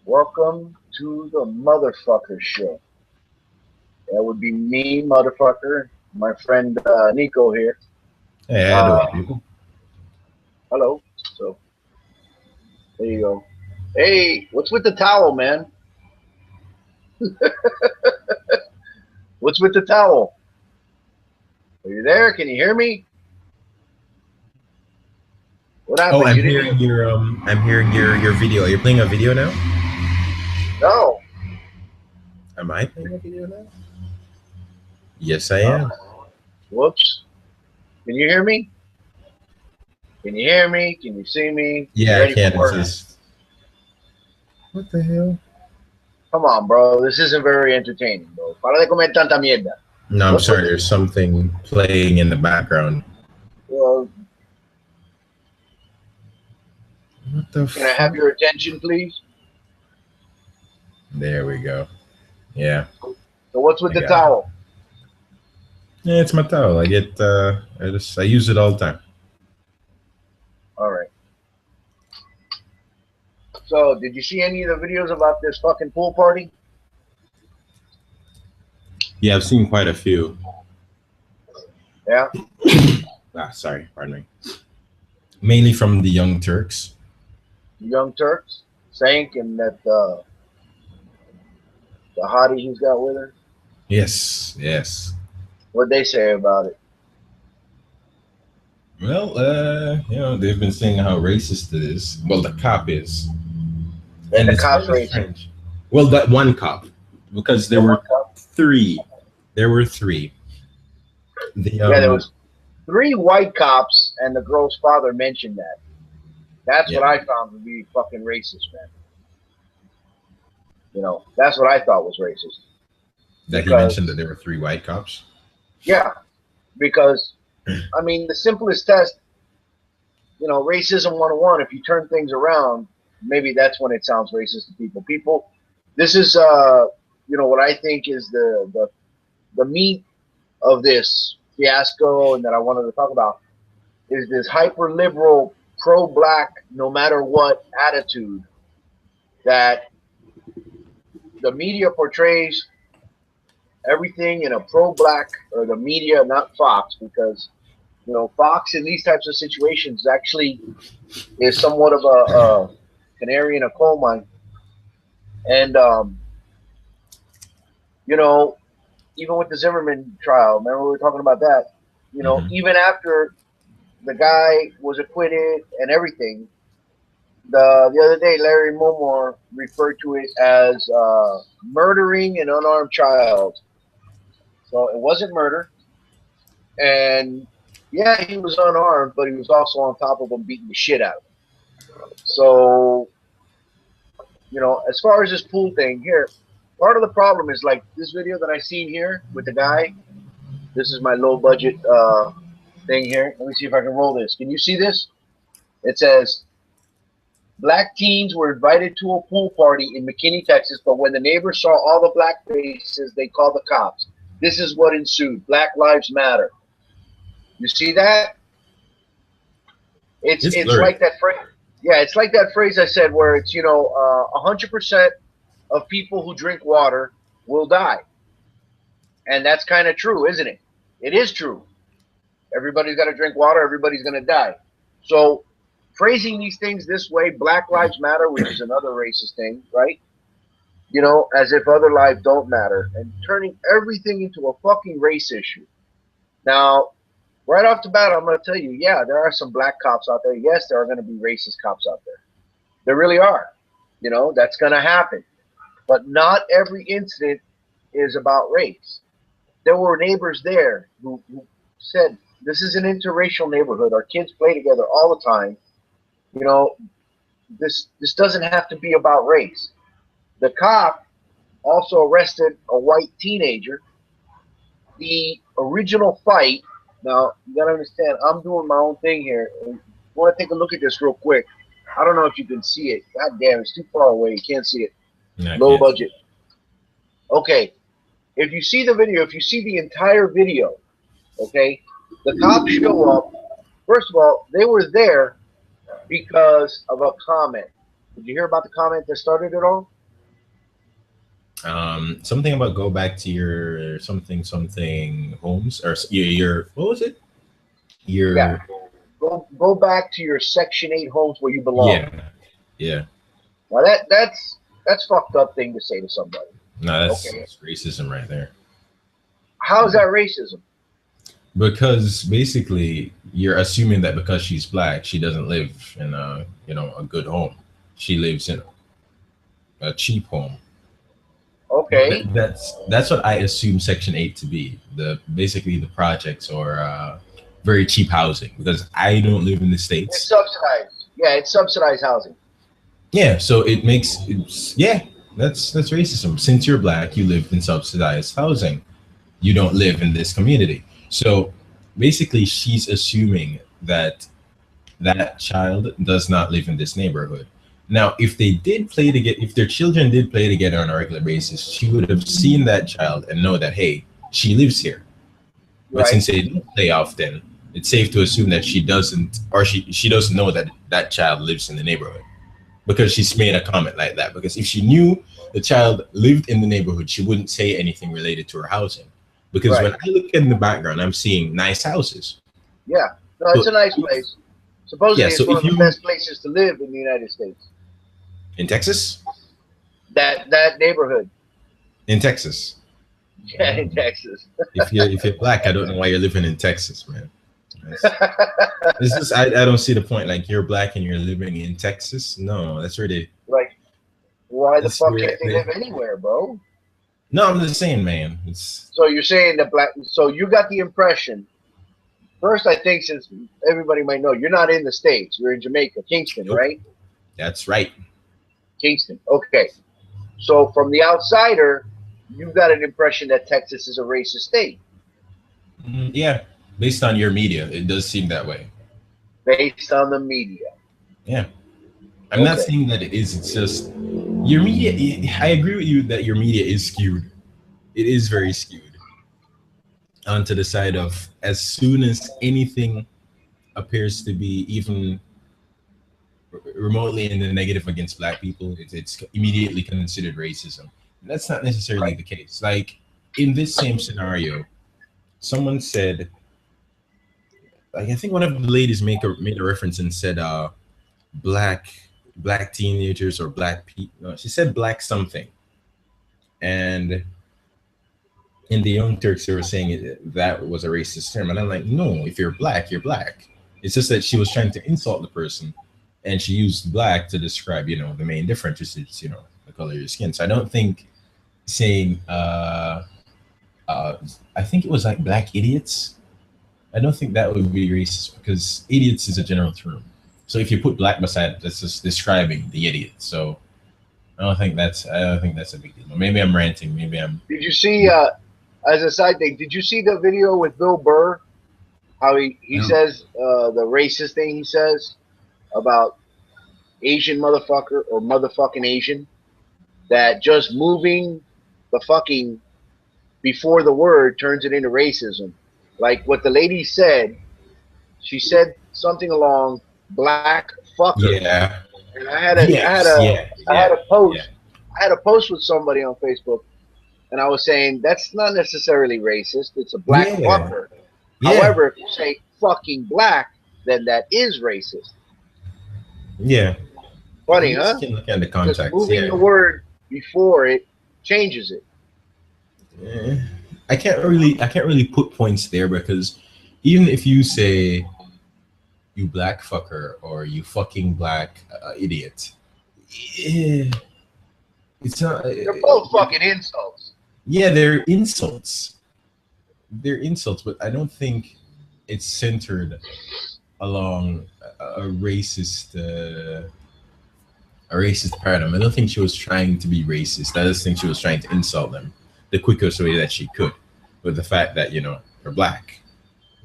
Welcome to the Motherfucker Show. That would be me, Motherfucker, my friend Nico here. Hey, how you doing, people? Hello. So, there you go. Hey, what's with the towel, man? What's with the towel? Are you there? Can you hear me? What happened? Oh, I'm hearing your video. You're playing a video now? No. Am I playing a video now? Yes, I am. Whoops. Can you hear me? Can you hear me? Can you see me? Yeah, I can. What the hell? Come on, bro. This isn't very entertaining, bro. Para de comer tanta mierda. No, I'm sorry. There's something playing in the background. Well, What the can I have your attention, please? There we go. Yeah. So what's with the towel? Yeah, it's my towel. I use it all the time. All right. So, did you see any of the videos about this fucking pool party? Yeah, I've seen quite a few. Yeah? Sorry, pardon me. Mainly from the Young Turks. The Young Turks? Sank and that, the hottie he's got with her? Yes, yes. What'd they say about it? Well, they've been saying how racist it is. Well, the cop is. And the cop's racist. Strange. Well, that one cop. Because there were three. There were three. There was 3 white cops, and the girl's father mentioned that. That's what I found to be fucking racist, man. You know, that's what I thought was racist. That he mentioned that there were 3 white cops? Yeah, because, I mean, the simplest test, you know, racism 101, if you turn things around, maybe that's when it sounds racist to people. People, this is, you know, what I think is the meat of this fiasco and that I wanted to talk about is this hyper-liberal, pro-black, no matter what attitude that the media portrays everything in a pro-black, or the media, not Fox, because, you know, Fox in these types of situations actually is somewhat of a canary in a coal mine. And, you know, even with the Zimmerman trial, remember we were talking about that, you know, even after the guy was acquitted and everything, the other day, Larry Moore referred to it as murdering an unarmed child. So it wasn't murder. And yeah, he was unarmed, but he was also on top of him beating the shit out of him. So, you know, as far as this pool thing here, part of the problem is like this video that I seen here with the guy. This is my low budget thing here. Let me see if I can roll this. Can you see this? It says, black teens were invited to a pool party in McKinney, Texas, but when the neighbors saw all the black faces, they called the cops. This is what ensued. Black Lives Matter. You see that? It's like that phrase. Yeah, it's like that phrase I said where it's, you know, 100% of people who drink water will die. And that's kind of true, isn't it? It is true. Everybody's got to drink water. Everybody's going to die. So phrasing these things this way, Black Lives Matter, which is another racist thing, right? You know, as if other lives don't matter, and turning everything into a fucking race issue. Now, right off the bat, I'm going to tell you, yeah, there are some black cops out there. Yes, there are going to be racist cops out there. There really are. You know, that's going to happen. But not every incident is about race. There were neighbors there who said, this is an interracial neighborhood. Our kids play together all the time. You know, this doesn't have to be about race. The cop also arrested a white teenager. The original fight, now you gotta understand, I'm doing my own thing here. I want to take a look at this real quick. I don't know if you can see it. God damn, it's too far away. You can't see it. Low budget. Okay, if you see the video, if you see the entire video, okay, the cops show up. First of all, they were there because of a comment. Did you hear about the comment that started it all? Something about go back to your something homes or your what was it? Yeah. Your Go back to your Section 8 homes where you belong. yeah, yeah. Now that's fucked up thing to say to somebody. No, Okay. that's racism right there. How is that racism? Because basically you're assuming that because she's black, she doesn't live in a a good home. She lives in a cheap home. But Okay. that's what I assume Section 8 to be. The basically the projects or very cheap housing because I don't live in the It's states. subsidized. Yeah, it's subsidized housing. Yeah, so yeah, that's racism. Since you're black, you live in subsidized housing. You don't live in this community. So basically she's assuming that that child does not live in this neighborhood. Now, if their children did play together on a regular basis, she would have seen that child and know that, hey, she lives here. But Right. since they don't play often, it's safe to assume that she doesn't, or she doesn't know that that child lives in the neighborhood because she's made a comment like that. Because if she knew the child lived in the neighborhood, she wouldn't say anything related to her housing. Because when Right. I look in the background, I'm seeing nice houses. Yeah. No, it's So a nice place. Supposedly, so it's one if of the you best places to live in the United States. in Texas, That neighborhood. in Texas. Yeah, in Texas. If you're black, I don't know why you're living in Texas, man. That's, it's just I don't see the point. Like you're black and you're living in Texas. No, that's really Like, why the that's fuck weird. can't they live anywhere, bro? No, I'm just saying, man. It's So you're saying that black? So you got the impression. First, I think since everybody might know, you're not in the states. You're in Jamaica, Kingston, nope. right? That's right. Kingston. Okay. So from the outsider, you got an impression that Texas is a racist state Yeah, based on your media, it does seem that way. based on the media. Yeah, I'm not Okay. saying that it is. It's just your media. I agree with you that your media is skewed. It is very skewed onto the side of as soon as anything appears to be even remotely in the negative against black people, it's immediately considered racism. And that's not necessarily Right. the case. Like in this same scenario, someone said, like I think one of the ladies made a reference and said, black black teenagers or black people. No, she said black something, and in the Young Turks they were saying that was a racist term, and I'm like, no, if you're black, you're black. It's just that she was trying to insult the person, and she used black to describe, the main difference is, the color of your skin. So I don't think saying, uh, I think it was like black idiots. I don't think that would be racist because idiots is a general term. So if you put black beside it, that's just describing the idiot. So I don't think that's a big deal. Maybe I'm ranting. Maybe I'm. Did you see? As a side thing, did you see the video with Bill Burr? How he No. says the racist thing he says about Asian motherfucker or motherfucking Asian, that just moving the fucking before the word turns it into racism. Like what the lady said, she said something along black fucker, Yeah. and I had a I had Yes. a Yeah. I had Yeah. a Yeah. post. I had a post with somebody on Facebook, and I was saying that's not necessarily racist. It's a black Yeah. fucker. Yeah. However, if you say fucking black, then that is racist. Yeah. Funny, You just huh? can look at the Because context. moving Yeah. the word before it changes it. Eh, I can't really put points there because even if you say you black fucker or you fucking black idiot, eh, it's not. They're both fucking insults. Yeah, they're insults. They're insults, but I don't think it's centered along a racist paradigm. I don't think she was trying to be racist. I just think she was trying to insult them the quickest way that she could, with the fact that they're black.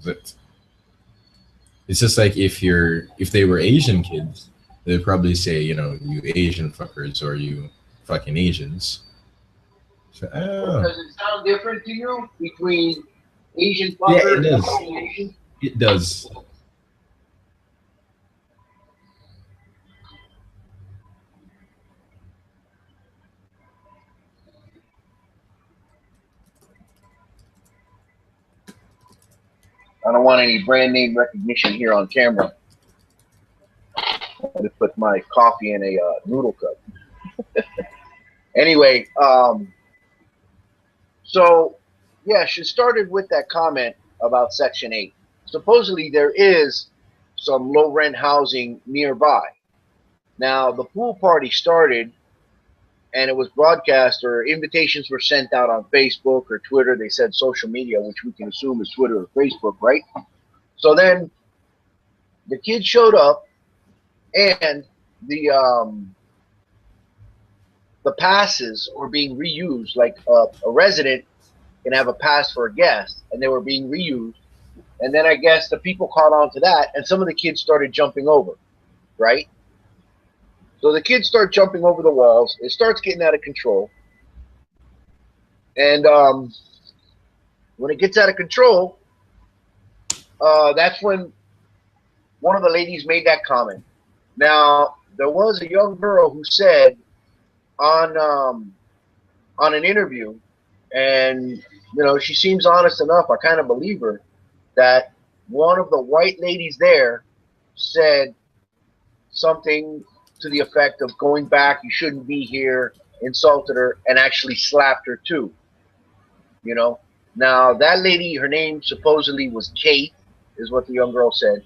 But it's just like if they were Asian kids, they'd probably say you Asian fuckers or you fucking Asians. So I don't know. Does it sound different to you between Asian Yeah, fucker it and does. fucking Asian? It does. I don't want any brand name recognition here on camera. I'm going to put my coffee in a noodle cup. Anyway, so yeah, she started with that comment about Section 8. Supposedly there is some low rent housing nearby. Now the pool party started and it was broadcast, or invitations were sent out on Facebook or Twitter. They said social media, which we can assume is Twitter or Facebook, right? So then the kids showed up, and the passes were being reused. Like a resident can have a pass for a guest, and they were being reused. And then I guess the people caught on to that, and some of the kids started jumping over, right? So the kids start jumping over the walls. It starts getting out of control. And when it gets out of control, that's when one of the ladies made that comment. Now, there was a young girl who said on an interview, and you know, she seems honest enough, I kind of believe her, that one of the white ladies there said something to the effect of going back, you shouldn't be here, insulted her, and actually slapped her too. You know, now that lady, her name supposedly was Kate, is what the young girl said.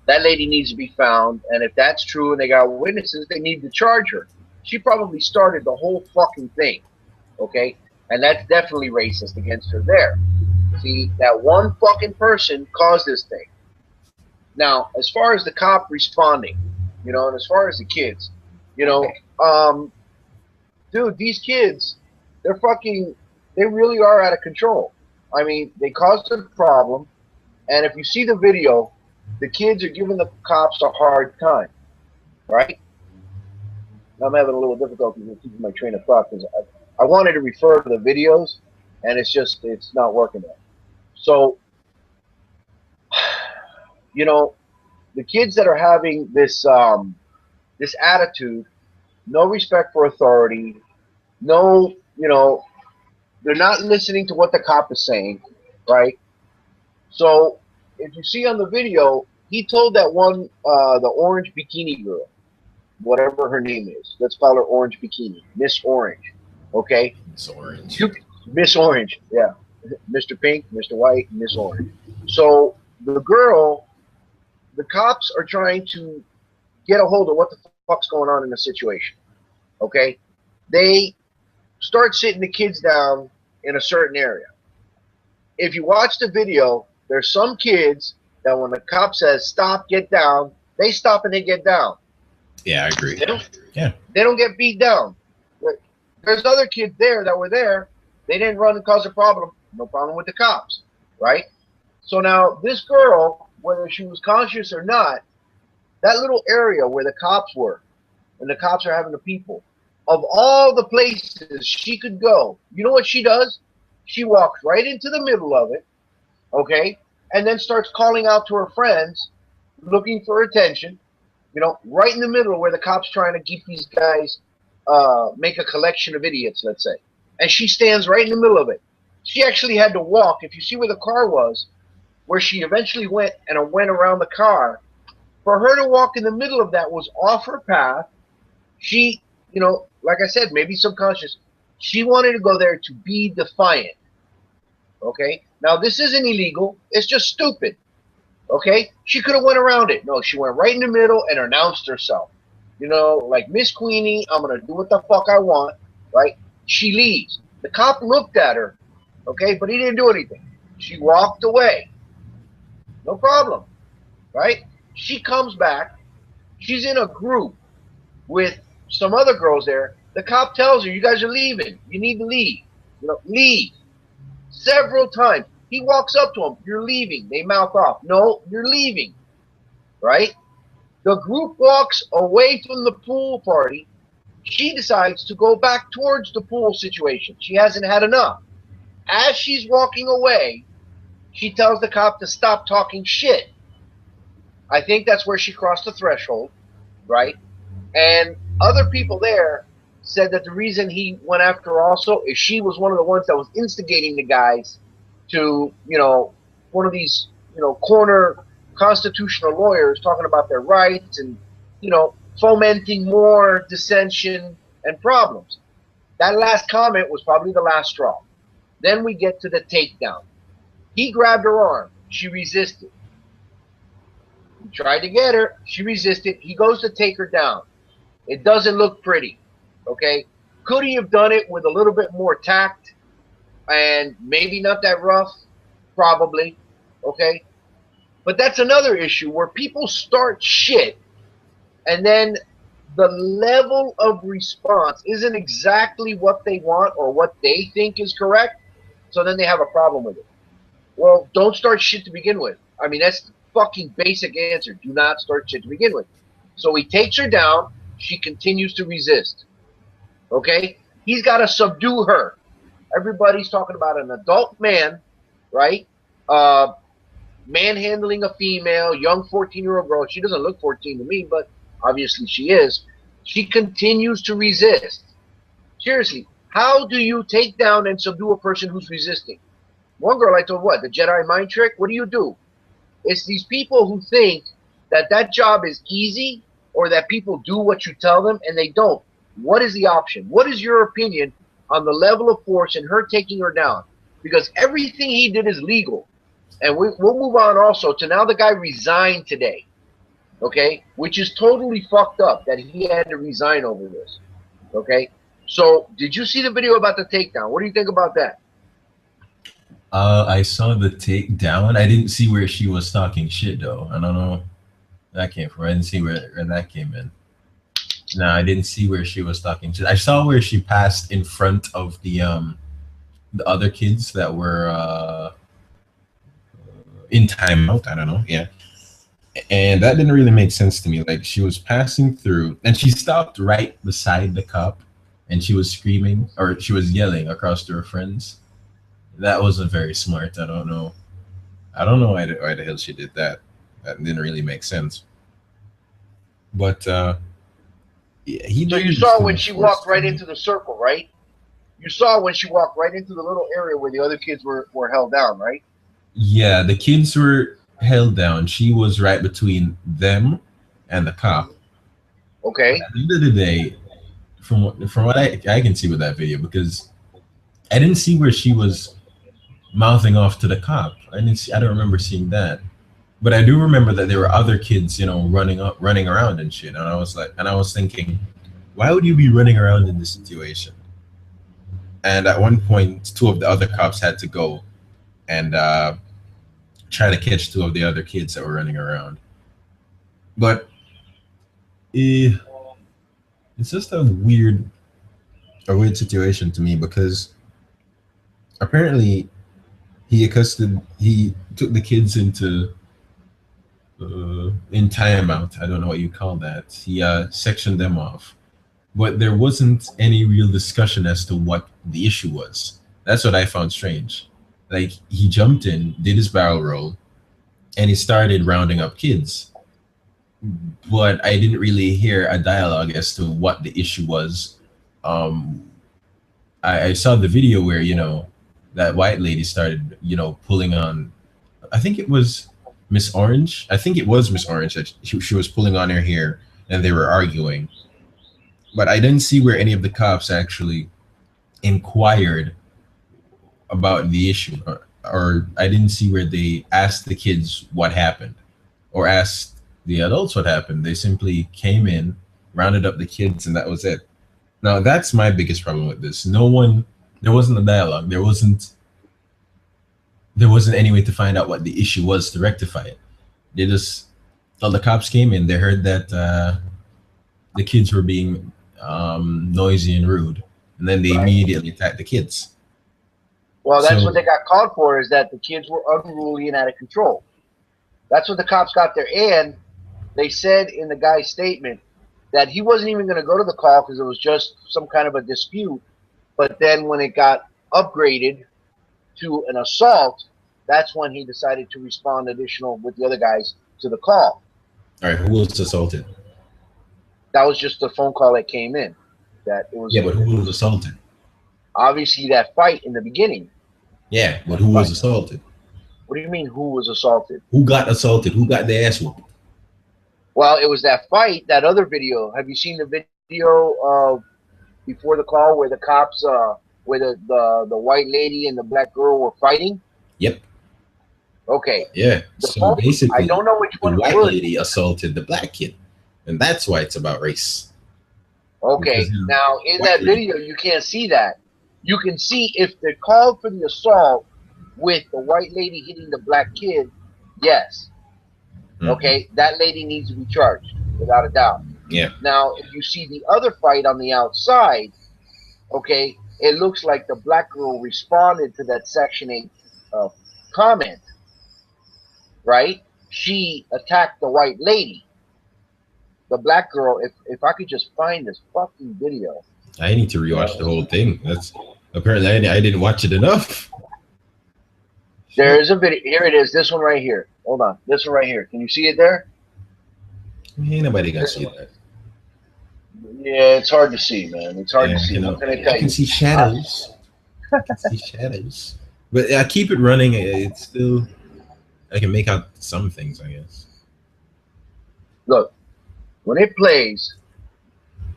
That lady needs to be found, and if that's true and they got witnesses, they need to charge her. She probably started the whole fucking thing, okay? And that's definitely racist against her there. See, that one fucking person caused this thing. Now, as far as the cop responding, you know, and as far as the kids, you know, dude, these kids, they really are out of control. I mean, they caused a problem, and if you see the video, the kids are giving the cops a hard time, right? I'm having a little difficulty with keeping my train of thought because I wanted to refer to the videos, and it's not working there. So, you know, the kids that are having this this attitude, no respect for authority, no, you know, they're not listening to what the cop is saying, right? So if you see on the video, he told that one, the orange bikini girl, whatever her name is, let's call her Orange Bikini, Miss Orange, okay? Miss Orange. Miss Orange, yeah. Mr. Pink, Mr. White, Miss Orange. So the girl, the cops are trying to get a hold of what the fuck's going on in the situation, okay? They start sitting the kids down in a certain area. If you watch the video, there's some kids that when the cop says stop, get down, they stop and they get down. Yeah, I agree. They don't get beat down. There's other kids there that were there. They didn't run and cause a problem. No problem with the cops, right? So now this girl, whether she was conscious or not, that little area where the cops were, and the cops are having the people, of all the places she could go, you know what she does? She walks right into the middle of it, okay, and then starts calling out to her friends, looking for attention, you know, right in the middle where the cops trying to keep these guys, make a collection of idiots, let's say. And she stands right in the middle of it. She actually had to walk. If you see where the car was, where she eventually went and went around the car, for her to walk in the middle of that was off her path. She, you know, like I said, maybe subconscious, she wanted to go there to be defiant. Okay? Now, this isn't illegal. It's just stupid. Okay? She could have went around it. No, she went right in the middle and announced herself. You know, like, Miss Queenie, I'm going to do what the fuck I want, right? She leaves. The cop looked at her, okay, but he didn't do anything. She walked away. No problem, right? She comes back. She's in a group with some other girls there. The cop tells her, you guys are leaving. You need to leave. You know, leave. Several times. He walks up to them. You're leaving. They mouth off. No, you're leaving. Right? The group walks away from the pool party. She decides to go back towards the pool situation. She hasn't had enough. As she's walking away, she tells the cop to stop talking shit. I think that's where she crossed the threshold, right? And other people there said that the reason he went after her also is she was one of the ones that was instigating the guys to, you know, one of these corner constitutional lawyers talking about their rights and, fomenting more dissension and problems. That last comment was probably the last straw. Then we get to the takedown. He grabbed her arm. She resisted. He tried to get her. She resisted. He goes to take her down. It doesn't look pretty. Okay? Could he have done it with a little bit more tact and maybe not that rough? Probably. Okay? But that's another issue where people start shit and then the level of response isn't exactly what they want or what they think is correct. So then they have a problem with it. Well, don't start shit to begin with. I mean, that's the fucking basic answer. Do not start shit to begin with. So he takes her down. She continues to resist. Okay? He's got to subdue her. Everybody's talking about an adult man, right? Manhandling a female, young 14-year-old girl. She doesn't look 14 to me, but obviously she is. She continues to resist. Seriously, how do you take down and subdue a person who's resisting? One girl I told, what, the Jedi mind trick? What do? It's these people who think that that job is easy or that people do what you tell them and they don't. What is the option? What is your opinion on the level of force in her taking her down? Because everything he did is legal. And we'll move on also to now the guy resigned today, okay, which is totally fucked up that he had to resign over this, okay? So did you see the video about the takedown? What do you think about that? I saw the takedown. I didn't see where she was talking shit, though. I don't know that came from. I didn't see where that came in. No, I didn't see where she was talking shit. I saw where she passed in front of the other kids that were in timeout. I don't know. Yeah. And that didn't really make sense to me. Like, she was passing through and she stopped right beside the cop and she was screaming or she was yelling across to her friends. That wasn't very smart. I don't know why the hell she did that. That didn't really make sense. But yeah, so you saw when she walked right into the circle, right? You saw when she walked right into the little area where the other kids were held down, right? Yeah, the kids were held down. She was right between them and the cop. Okay. At the end of the day, from what I can see with that video, because I didn't see where she was mouthing off to the cop. I don't remember seeing that. But I do remember that there were other kids, running around and shit. And I was thinking, why would you be running around in this situation? And at one point, two of the other cops had to go and try to catch two of the other kids that were running around. But it's just a weird situation to me, because apparently he took the kids into in timeout. I don't know what you call that. He sectioned them off, but there wasn't any real discussion as to what the issue was. That's what I found strange. Like, he jumped in, did his barrel roll, and he started rounding up kids. But I didn't really hear a dialogue as to what the issue was. I saw the video where, that white lady started, pulling on, I think it was Miss Orange. I think it was Miss Orange that she was pulling on her hair and they were arguing. But I didn't see where any of the cops actually inquired about the issue, or I didn't see where they asked the kids what happened or asked the adults what happened. They simply came in, rounded up the kids, and that was it. Now, that's my biggest problem with this. There wasn't a dialogue. There wasn't any way to find out what the issue was to rectify it. They just, the cops came in, they heard that the kids were being noisy and rude, and then they immediately attacked the kids. Well, that's what they got called for, is that the kids were unruly and out of control. That's what the cops got there. And they said in the guy's statement that he wasn't even going to go to the call because it was just some kind of a dispute. But then when it got upgraded to an assault, that's when he decided to respond additional with the other guys to the call. All right, who was assaulted? That was just the phone call that came in. That it was. Yeah, but who was assaulted? Obviously, that fight in the beginning. Yeah, but who was assaulted? What do you mean? Who was assaulted? Who got assaulted? Who got their ass whooped? Well, it was that fight. That other video. Have you seen the video of before the call where the cops, where the white lady and the black girl were fighting? Yep. Okay. Yeah. So basically, I don't know which the one white it was. lady assaulted the black kid, and that's why it's about race. Okay. Because, Now in white that lady. video, you can't see that. You can see if they called for the assault with the white lady hitting the black kid. Yes. Okay. That lady needs to be charged without a doubt. Yeah. Now, if you see the other fight on the outside, okay, it looks like the black girl responded to that Section 8 comment, right? She attacked the white lady. The black girl, if I could just find this fucking video. I need to rewatch the whole thing. That's apparently I didn't watch it enough. There is a video. Here it is. This one right here. Hold on. This one right here. Can you see it there? Ain't nobody gonna see that. Yeah, it's hard to see, man. It's hard to see. What can I tell you? I can see shadows. I can see shadows. But I keep it running. It's still, I can make out some things, I guess. Look, when it plays,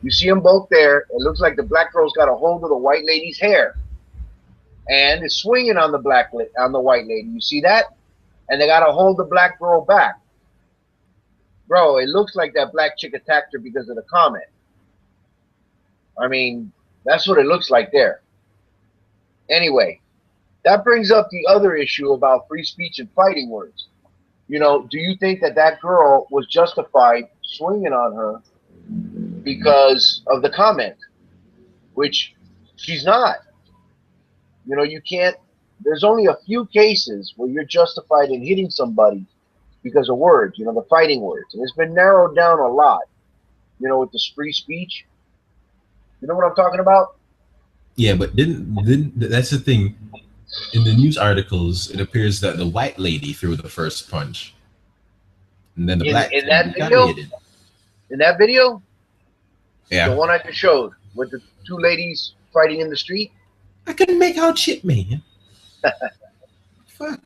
you see them both there. It looks like the black girl's got a hold of the white lady's hair and is swinging on the white lady. You see that? And they got to hold the black girl back. Bro, it looks like that black chick attacked her because of the comment. I mean, that's what it looks like there. Anyway, that brings up the other issue about free speech and fighting words. You know, do you think that that girl was justified swinging on her because of the comment? Which she's not. You know, you can't. There's only a few cases where you're justified in hitting somebody because of words, you know, the fighting words. And it's been narrowed down a lot, you know, with this free speech. You know what I'm talking about? Yeah, but didn't that's the thing. In the news articles, it appears that the white lady threw the first punch, and then the black in that video. In that video, yeah, the one I just showed with the two ladies fighting in the street. I couldn't make out shit, man. Fuck.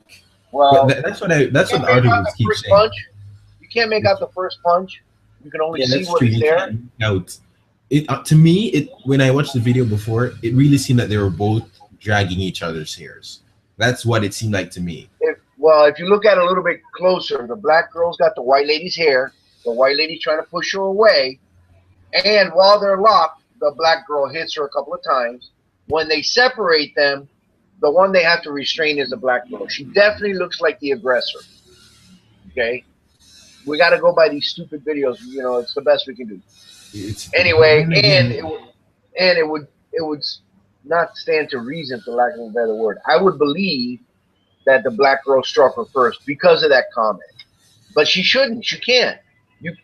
Well, that's what the articles keep saying. Punch. You can't make out the first punch. You can only see what is there. Out. To me, when I watched the video before, it really seemed that they were both dragging each other's hairs. That's what it seemed like to me. If you look at it a little bit closer, the black girl's got the white lady's hair. The white lady's trying to push her away. And while they're locked, the black girl hits her a couple of times. When they separate them, the one they have to restrain is the black girl. She definitely looks like the aggressor. Okay? We got to go by these stupid videos. You know, it's the best we can do. Anyway, and it would not stand to reason, for lack of a better word. I would believe that the black girl struck her first because of that comment, but she shouldn't. She can't.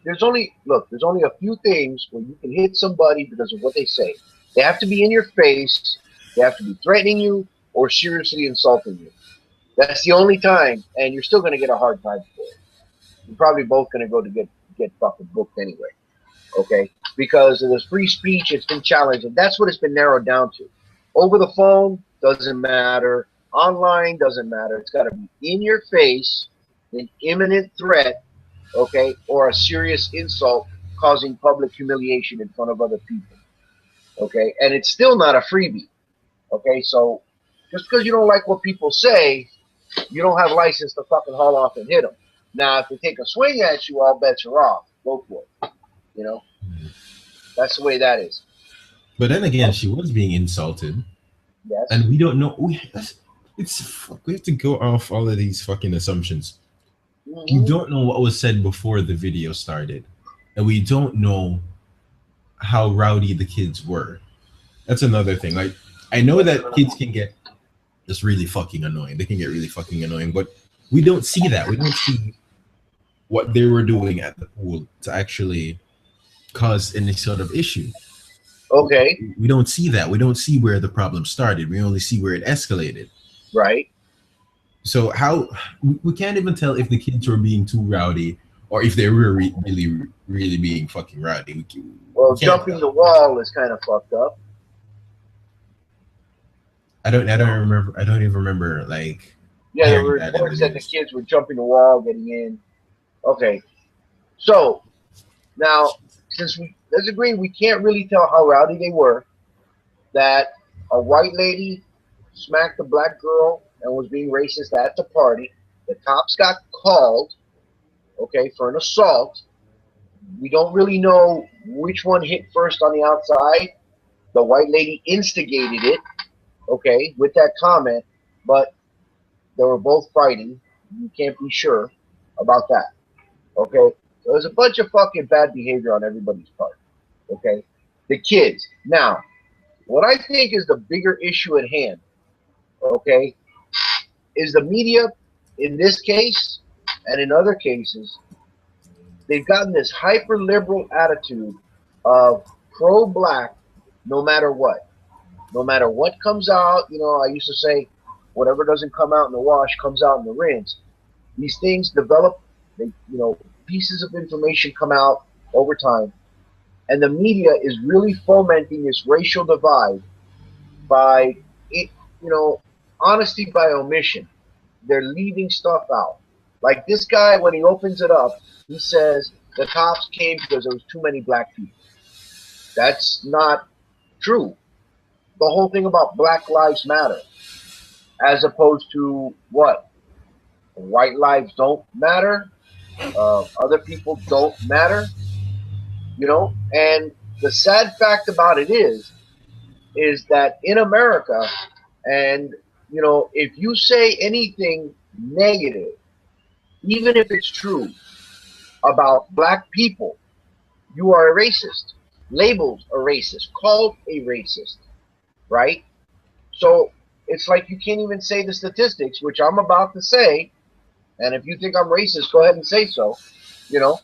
There's only a few things where you can hit somebody because of what they say. They have to be in your face. They have to be threatening you or seriously insulting you. That's the only time, and you're still going to get a hard time for it. You're probably both going to go to get fucking booked anyway. Okay, because of this free speech, it's been challenged, and that's what it's been narrowed down to. Over the phone doesn't matter. Online doesn't matter. It's got to be in your face, an imminent threat, okay, or a serious insult causing public humiliation in front of other people. Okay, and it's still not a freebie. Okay, so just because you don't like what people say, you don't have license to fucking haul off and hit them. Now, if they take a swing at you, all bets are off. Go for it. You know, that's the way that is. But then again, she was being insulted. Yes. And we don't know. We have to go off all of these fucking assumptions. Mm-hmm. You don't know what was said before the video started, and we don't know how rowdy the kids were. That's another thing. Like, I know that kids can get just really fucking annoying. They can get really fucking annoying, but we don't see that. We don't see what they were doing at the pool to actually cause any sort of issue. Okay. We don't see that. We don't see where the problem started. We only see where it escalated. Right. So we can't even tell if the kids were being too rowdy or if they were really being fucking rowdy. Well, jumping the wall is kind of fucked up. I don't even remember. Like. Yeah, there Hearing were that in the reports that the news. kids were jumping the wall, getting in. Okay, so now since we let's agree we can't really tell how rowdy they were. That a white lady smacked a black girl and was being racist at the party. The cops got called, okay, for an assault. We don't really know which one hit first on the outside. The white lady instigated it, okay, with that comment, but they were both fighting. You can't be sure about that, okay? So there's a bunch of fucking bad behavior on everybody's part, okay? The kids. Now, what I think is the bigger issue at hand, okay, is the media in this case and in other cases, they've gotten this hyper liberal attitude of pro black no matter what. No matter what comes out, you know, I used to say, whatever doesn't come out in the wash comes out in the rinse. These things develop, they, you know, pieces of information come out over time, and the media is really fomenting this racial divide by, you know, honesty by omission. They're leaving stuff out. Like this guy, when he opens it up, he says the cops came because there was too many black people. That's not true. The whole thing about Black Lives Matter, as opposed to what? White lives don't matter. Other people don't matter. You know, and the sad fact about it is that in America, and you know, if you say anything negative, even if it's true about black people, you are a racist, labeled a racist, called a racist, right? So it's like you can't even say the statistics, which I'm about to say. And if you think I'm racist, go ahead and say so, you know.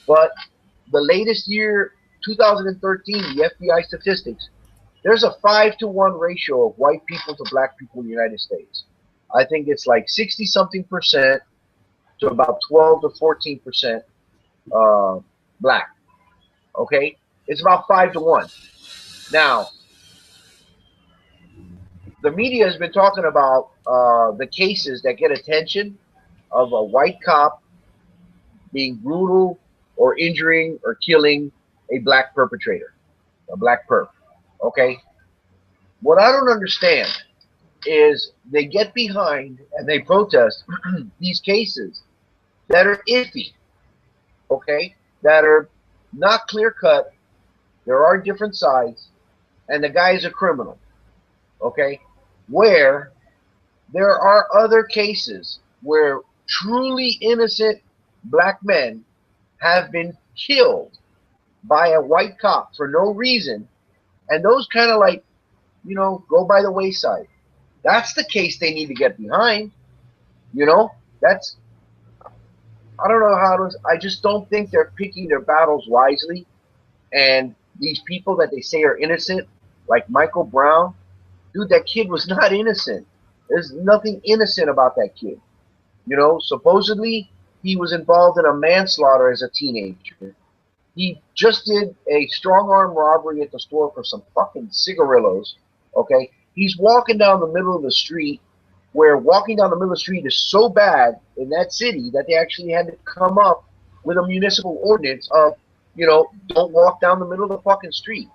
But the latest year, 2013, the FBI statistics, there's a 5-to-1 ratio of white people to black people in the United States. I think it's like 60 something percent to about 12 to 14% black. Okay, it's about 5-to-1. Now, the media has been talking about the cases that get attention of a white cop being brutal or injuring or killing a black perpetrator, a black perp. Okay, what I don't understand is they get behind and they protest these cases that are iffy, okay, that are not clear cut. There are different sides, and the guy is a criminal, okay, where there are other cases where truly innocent black men have been killed by a white cop for no reason, and those kind of like, you know, go by the wayside. That's the case they need to get behind. You know, that's, I don't know how to, I just don't think they're picking their battles wisely. And these people that they say are innocent, like Michael Brown, dude, that kid was not innocent. There's nothing innocent about that kid. You know, supposedly he was involved in a manslaughter as a teenager. He just did a strong arm robbery at the store for some fucking cigarillos. Okay, he's walking down the middle of the street, where walking down the middle of the street is so bad in that city that they actually had to come up with a municipal ordinance of, you know, don't walk down the middle of the fucking street.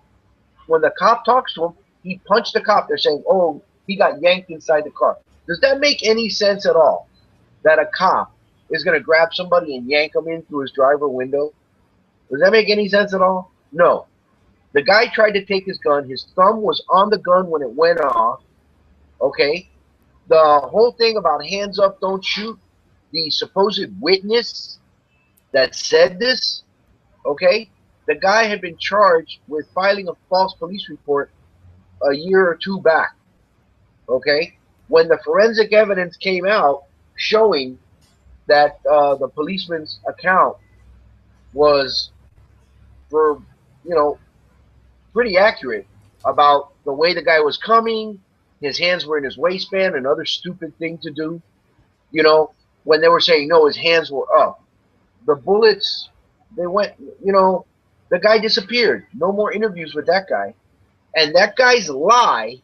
When the cop talks to him, he punched the cop. They're saying, oh, he got yanked inside the car. Does that make any sense at all? That a cop is going to grab somebody and yank them in through his driver window? Does that make any sense at all? No. The guy tried to take his gun. His thumb was on the gun when it went off. Okay? The whole thing about hands up, don't shoot, the supposed witness that said this, okay? The guy had been charged with filing a false police report a year or two back, okay? When the forensic evidence came out showing that the policeman's account was, for, you know, pretty accurate about the way the guy was coming, his hands were in his waistband, another stupid thing to do, you know, when they were saying, no, his hands were up. The bullets, they went, you know, the guy disappeared. No more interviews with that guy. And that guy's lie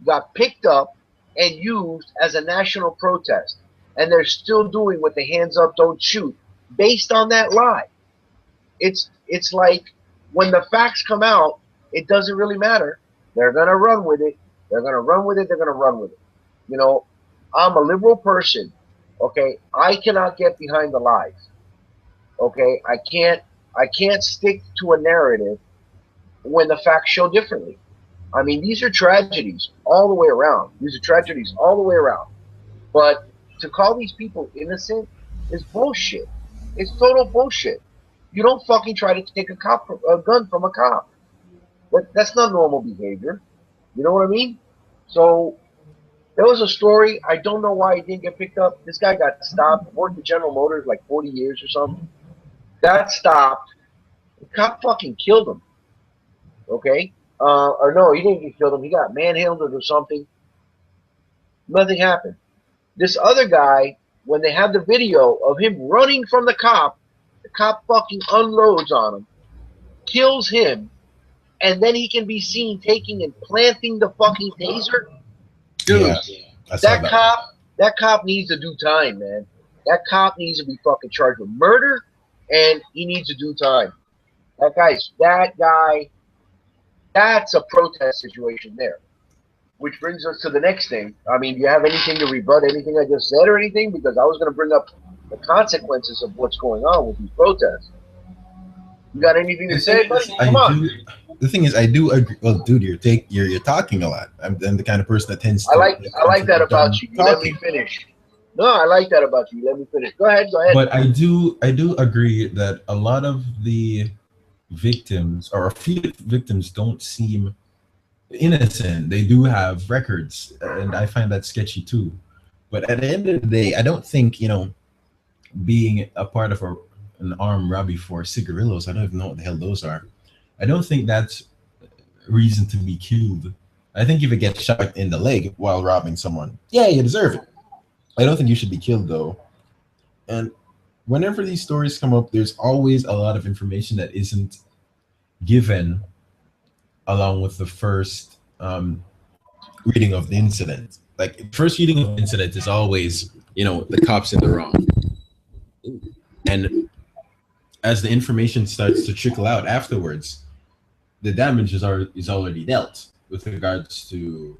got picked up and used as a national protest. and they're still doing what the hands up, don't shoot, based on that lie. It's like when the facts come out, it doesn't really matter. They're gonna run with it. They're gonna run with it. They're gonna run with it. You know, I'm a liberal person. Okay, I cannot get behind the lies. Okay, I can't stick to a narrative when the facts show differently. I mean, these are tragedies all the way around. These are tragedies all the way around. But to call these people innocent is bullshit. It's total bullshit. You don't fucking try to take a gun from a cop. That's not normal behavior. You know what I mean? So there was a story. I don't know why he didn't get picked up. This guy got stopped. Worked at General Motors like 40 years or something. Got stopped. The cop fucking killed him. Okay? Or no, he didn't get killed him. He got manhandled or something. Nothing happened. This other guy, when they have the video of him running from the cop fucking unloads on him, kills him, and then he can be seen taking and planting the fucking taser. Dude, yeah, that cop needs to do time, man. That cop needs to be fucking charged with murder, and he needs to do time. That guy, that's a protest situation there. Which brings us to the next thing. I mean, do you have anything to rebut anything I just said or anything? Because I was going to bring up the consequences of what's going on with these protests. You got anything to say, buddy? Come on. The thing is, I do agree. Well, dude, you're talking a lot. I'm the kind of person that tends to. I like that about you. You let me finish. No, I like that about you. Let me finish. Go ahead. But I do agree that a lot of the victims, or a few victims, don't seem innocent. They do have records, and I find that sketchy too. But at the end of the day, I don't think, being a part of an armed robbery for cigarillos, I don't even know what the hell those are. I don't think that's reason to be killed. I think if you get shot in the leg while robbing someone, yeah, you deserve it. I don't think you should be killed though. And whenever these stories come up, there's always a lot of information that isn't given along with the first reading of the incident. Like, first reading of the incident is always, the cops in the wrong. And as the information starts to trickle out afterwards, the damage is already dealt with regards to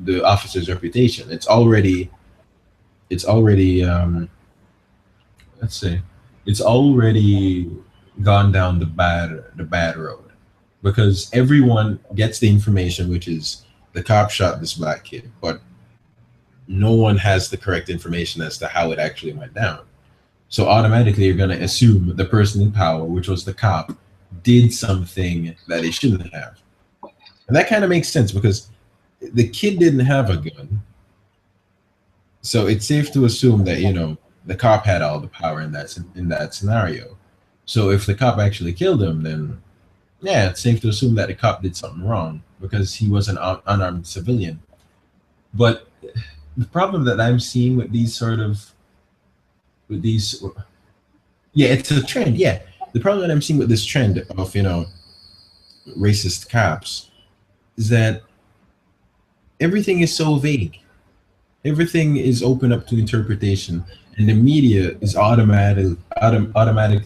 the officer's reputation. It's already gone down the bad road. Because everyone gets the information, which is the cop shot this black kid, but no one has the correct information as to how it actually went down. So automatically you're going to assume the person in power, which was the cop, did something that they shouldn't have. And that kind of makes sense because the kid didn't have a gun. So it's safe to assume that, the cop had all the power in that scenario. So if the cop actually killed him, then yeah, it's safe to assume that the cop did something wrong because he was an unarmed civilian. But the problem that I'm seeing with these, yeah, it's a trend. Yeah, the problem that I'm seeing with this trend of, racist cops is that everything is so vague. Everything is open up to interpretation, and the media is automatically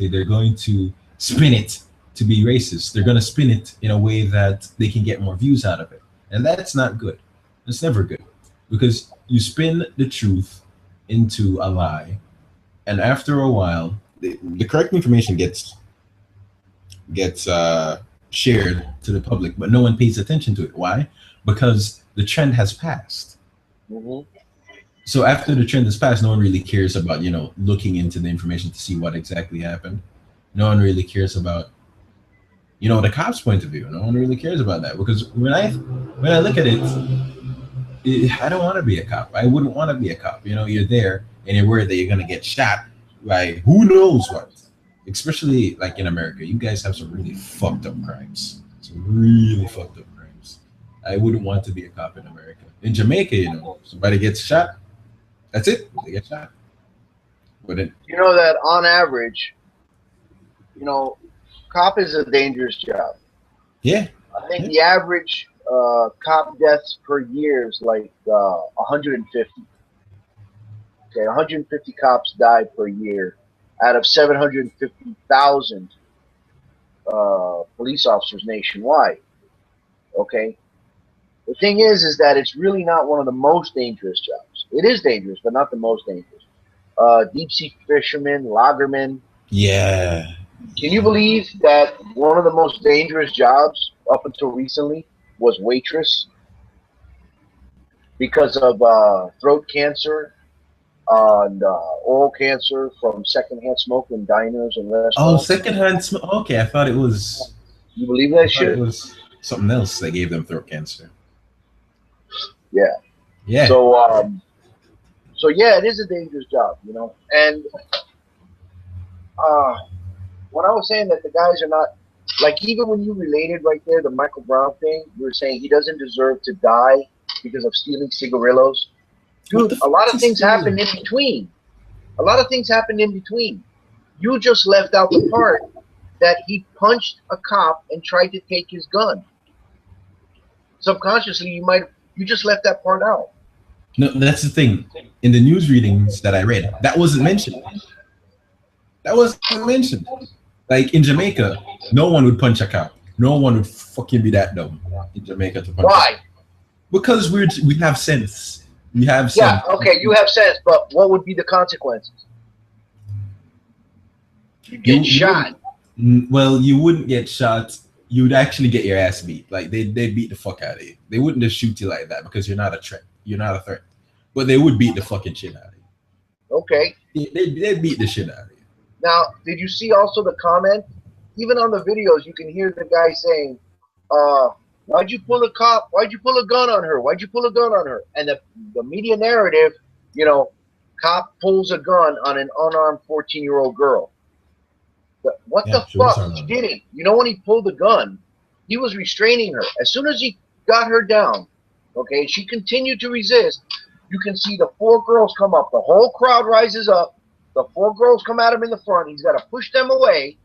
they're going to spin it to be racist. They're going to spin it in a way that they can get more views out of it. And that's not good. It's never good because you spin the truth into a lie. And after a while, the correct information gets shared to the public, but no one pays attention to it. Why? Because the trend has passed. Mm-hmm. So after the trend has passed, no one really cares about, looking into the information to see what exactly happened. No one really cares about the cop's point of view. No one really cares about that because when I look at it, I don't want to be a cop. I wouldn't want to be a cop. You're there and you're worried that you're gonna get shot by who knows what. Especially like in America, you guys have some really fucked up crimes. I wouldn't want to be a cop in America. In Jamaica, somebody gets shot. That's it. They get shot. But that on average, cop is a dangerous job. Yeah. I think the average cop deaths per year is like 150. Okay, 150 cops die per year out of 750,000 police officers nationwide. Okay, the thing is that it's really not one of the most dangerous jobs. It is dangerous, but not the most dangerous. Deep sea fishermen, loggermen. Yeah. Can you believe that one of the most dangerous jobs up until recently was waitress because of throat cancer and oral cancer from secondhand smoke in diners and Oh, restaurants? secondhand smoke. Okay, I thought it was. You believe I that thought it shit? was something else that gave them throat cancer. Yeah. Yeah. So yeah, it is a dangerous job, you know. And when I was saying that the guys are not like, even when you related right there the Michael Brown thing, you were saying he doesn't deserve to die because of stealing cigarillos. What Dude, the a fuck lot of is things this? happened in between. A lot of things happened in between. You just left out the part that he punched a cop and tried to take his gun. Subconsciously, you just left that part out. No, that's the thing. In the news readings that I read, that wasn't mentioned. That wasn't mentioned. Like in Jamaica, no one would punch a cop. No one would fucking be that dumb in Jamaica to punch a Why? cop. Because we have sense. We have Yeah, sense. okay, you have sense, but what would be the consequences? You get You shot. well, you wouldn't get shot. You'd actually get your ass beat. Like they'd beat the fuck out of you. They wouldn't just shoot you like that because you're not a threat. You're not a threat. But they would beat the fucking shit out of you. Okay. They'd beat the shit out of you. Now, did you see also the comment? Even on the videos, you can hear the guy saying, why'd you pull a cop? Why'd you pull a gun on her? Why'd you pull a gun on her? And the media narrative, you know, cop pulls a gun on an unarmed 14-year-old girl. What the fuck? He didn't. You know, when he pulled the gun, he was restraining her. As soon as he got her down, okay, she continued to resist. You can see the 4 girls come up. The whole crowd rises up. The 4 girls come at him in the front. He's got to push them away,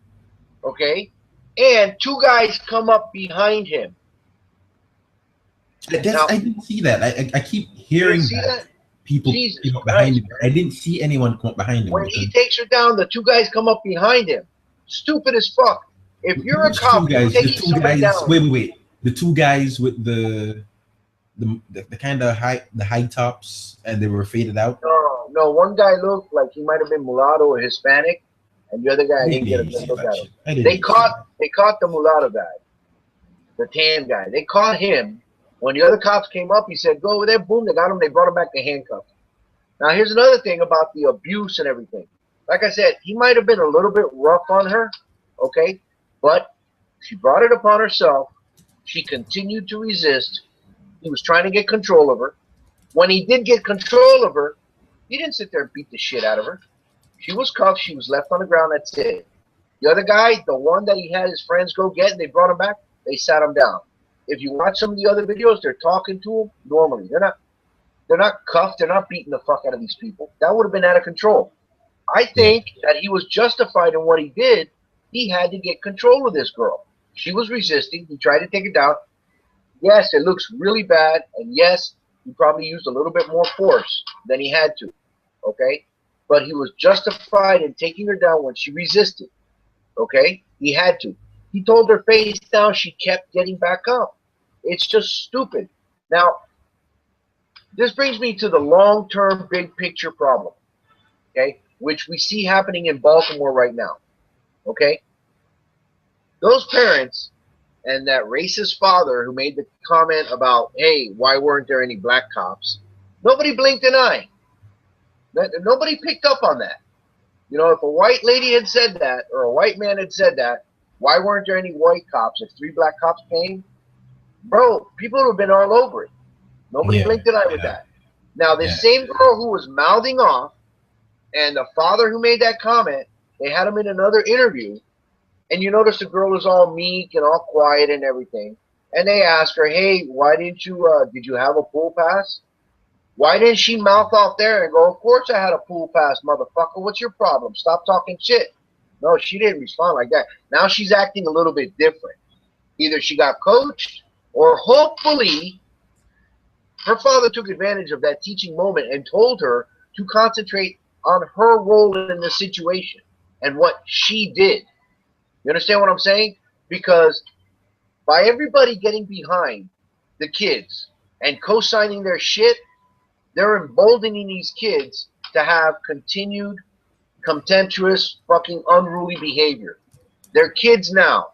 okay? And 2 guys come up behind him. I didn't see that. I keep hearing that people behind him. I didn't see anyone come up behind him. When he takes her down, the 2 guys come up behind him. Stupid as fuck. If you're a cop, you're taking somebody down. Wait. The 2 guys with the kind of high tops, and they were faded out. No. One guy looked like he might have been mulatto or Hispanic, and the other guy didn't get a good look at him. They caught the mulatto guy, the tan guy. They caught him. When the other cops came up, he said, "Go over there." Boom, they got him. They brought him back to handcuffs. Now, here's another thing about the abuse and everything. Like I said, he might have been a little bit rough on her, okay? But she brought it upon herself. She continued to resist. He was trying to get control of her. When he did get control of her, he didn't sit there and beat the shit out of her. She was cuffed. She was left on the ground. That's it. The other guy, the one that he had his friends go get, and they brought him back, they sat him down. If you watch some of the other videos, they're talking to him normally. They're not cuffed. They're not beating the fuck out of these people. That would have been out of control. I think that he was justified in what he did. He had to get control of this girl. She was resisting. He tried to take her down. Yes, it looks really bad. And yes, he probably used a little bit more force than he had to. Okay? But he was justified in taking her down when she resisted. Okay? He had to. He told her face down. She kept getting back up. It's just stupid. Now, this brings me to the long-term big picture problem. Okay? Which we see happening in Baltimore right now. Okay? Those parents and that racist father who made the comment about, hey, why weren't there any black cops? Nobody blinked an eye. Nobody picked up on that. You know, if a white lady had said that, or a white man had said that, why weren't there any white cops? If 3 black cops came, bro, people would have been all over it. Nobody blinked an eye with that. Now, this same girl who was mouthing off, and the father who made that comment, they had him in another interview, and you notice the girl was all meek and all quiet and everything. And they asked her, hey, why didn't you, did you have a pool pass? Why didn't she mouth off there and go, of course I had a pool pass, motherfucker. What's your problem? Stop talking shit. No, she didn't respond like that. Now she's acting a little bit different. Either she got coached, or hopefully her father took advantage of that teaching moment and told her to concentrate on her role in the situation and what she did. You understand what I'm saying? Because by everybody getting behind the kids and co-signing their shit, they're emboldening these kids to have continued contemptuous, fucking unruly behavior. They're kids now.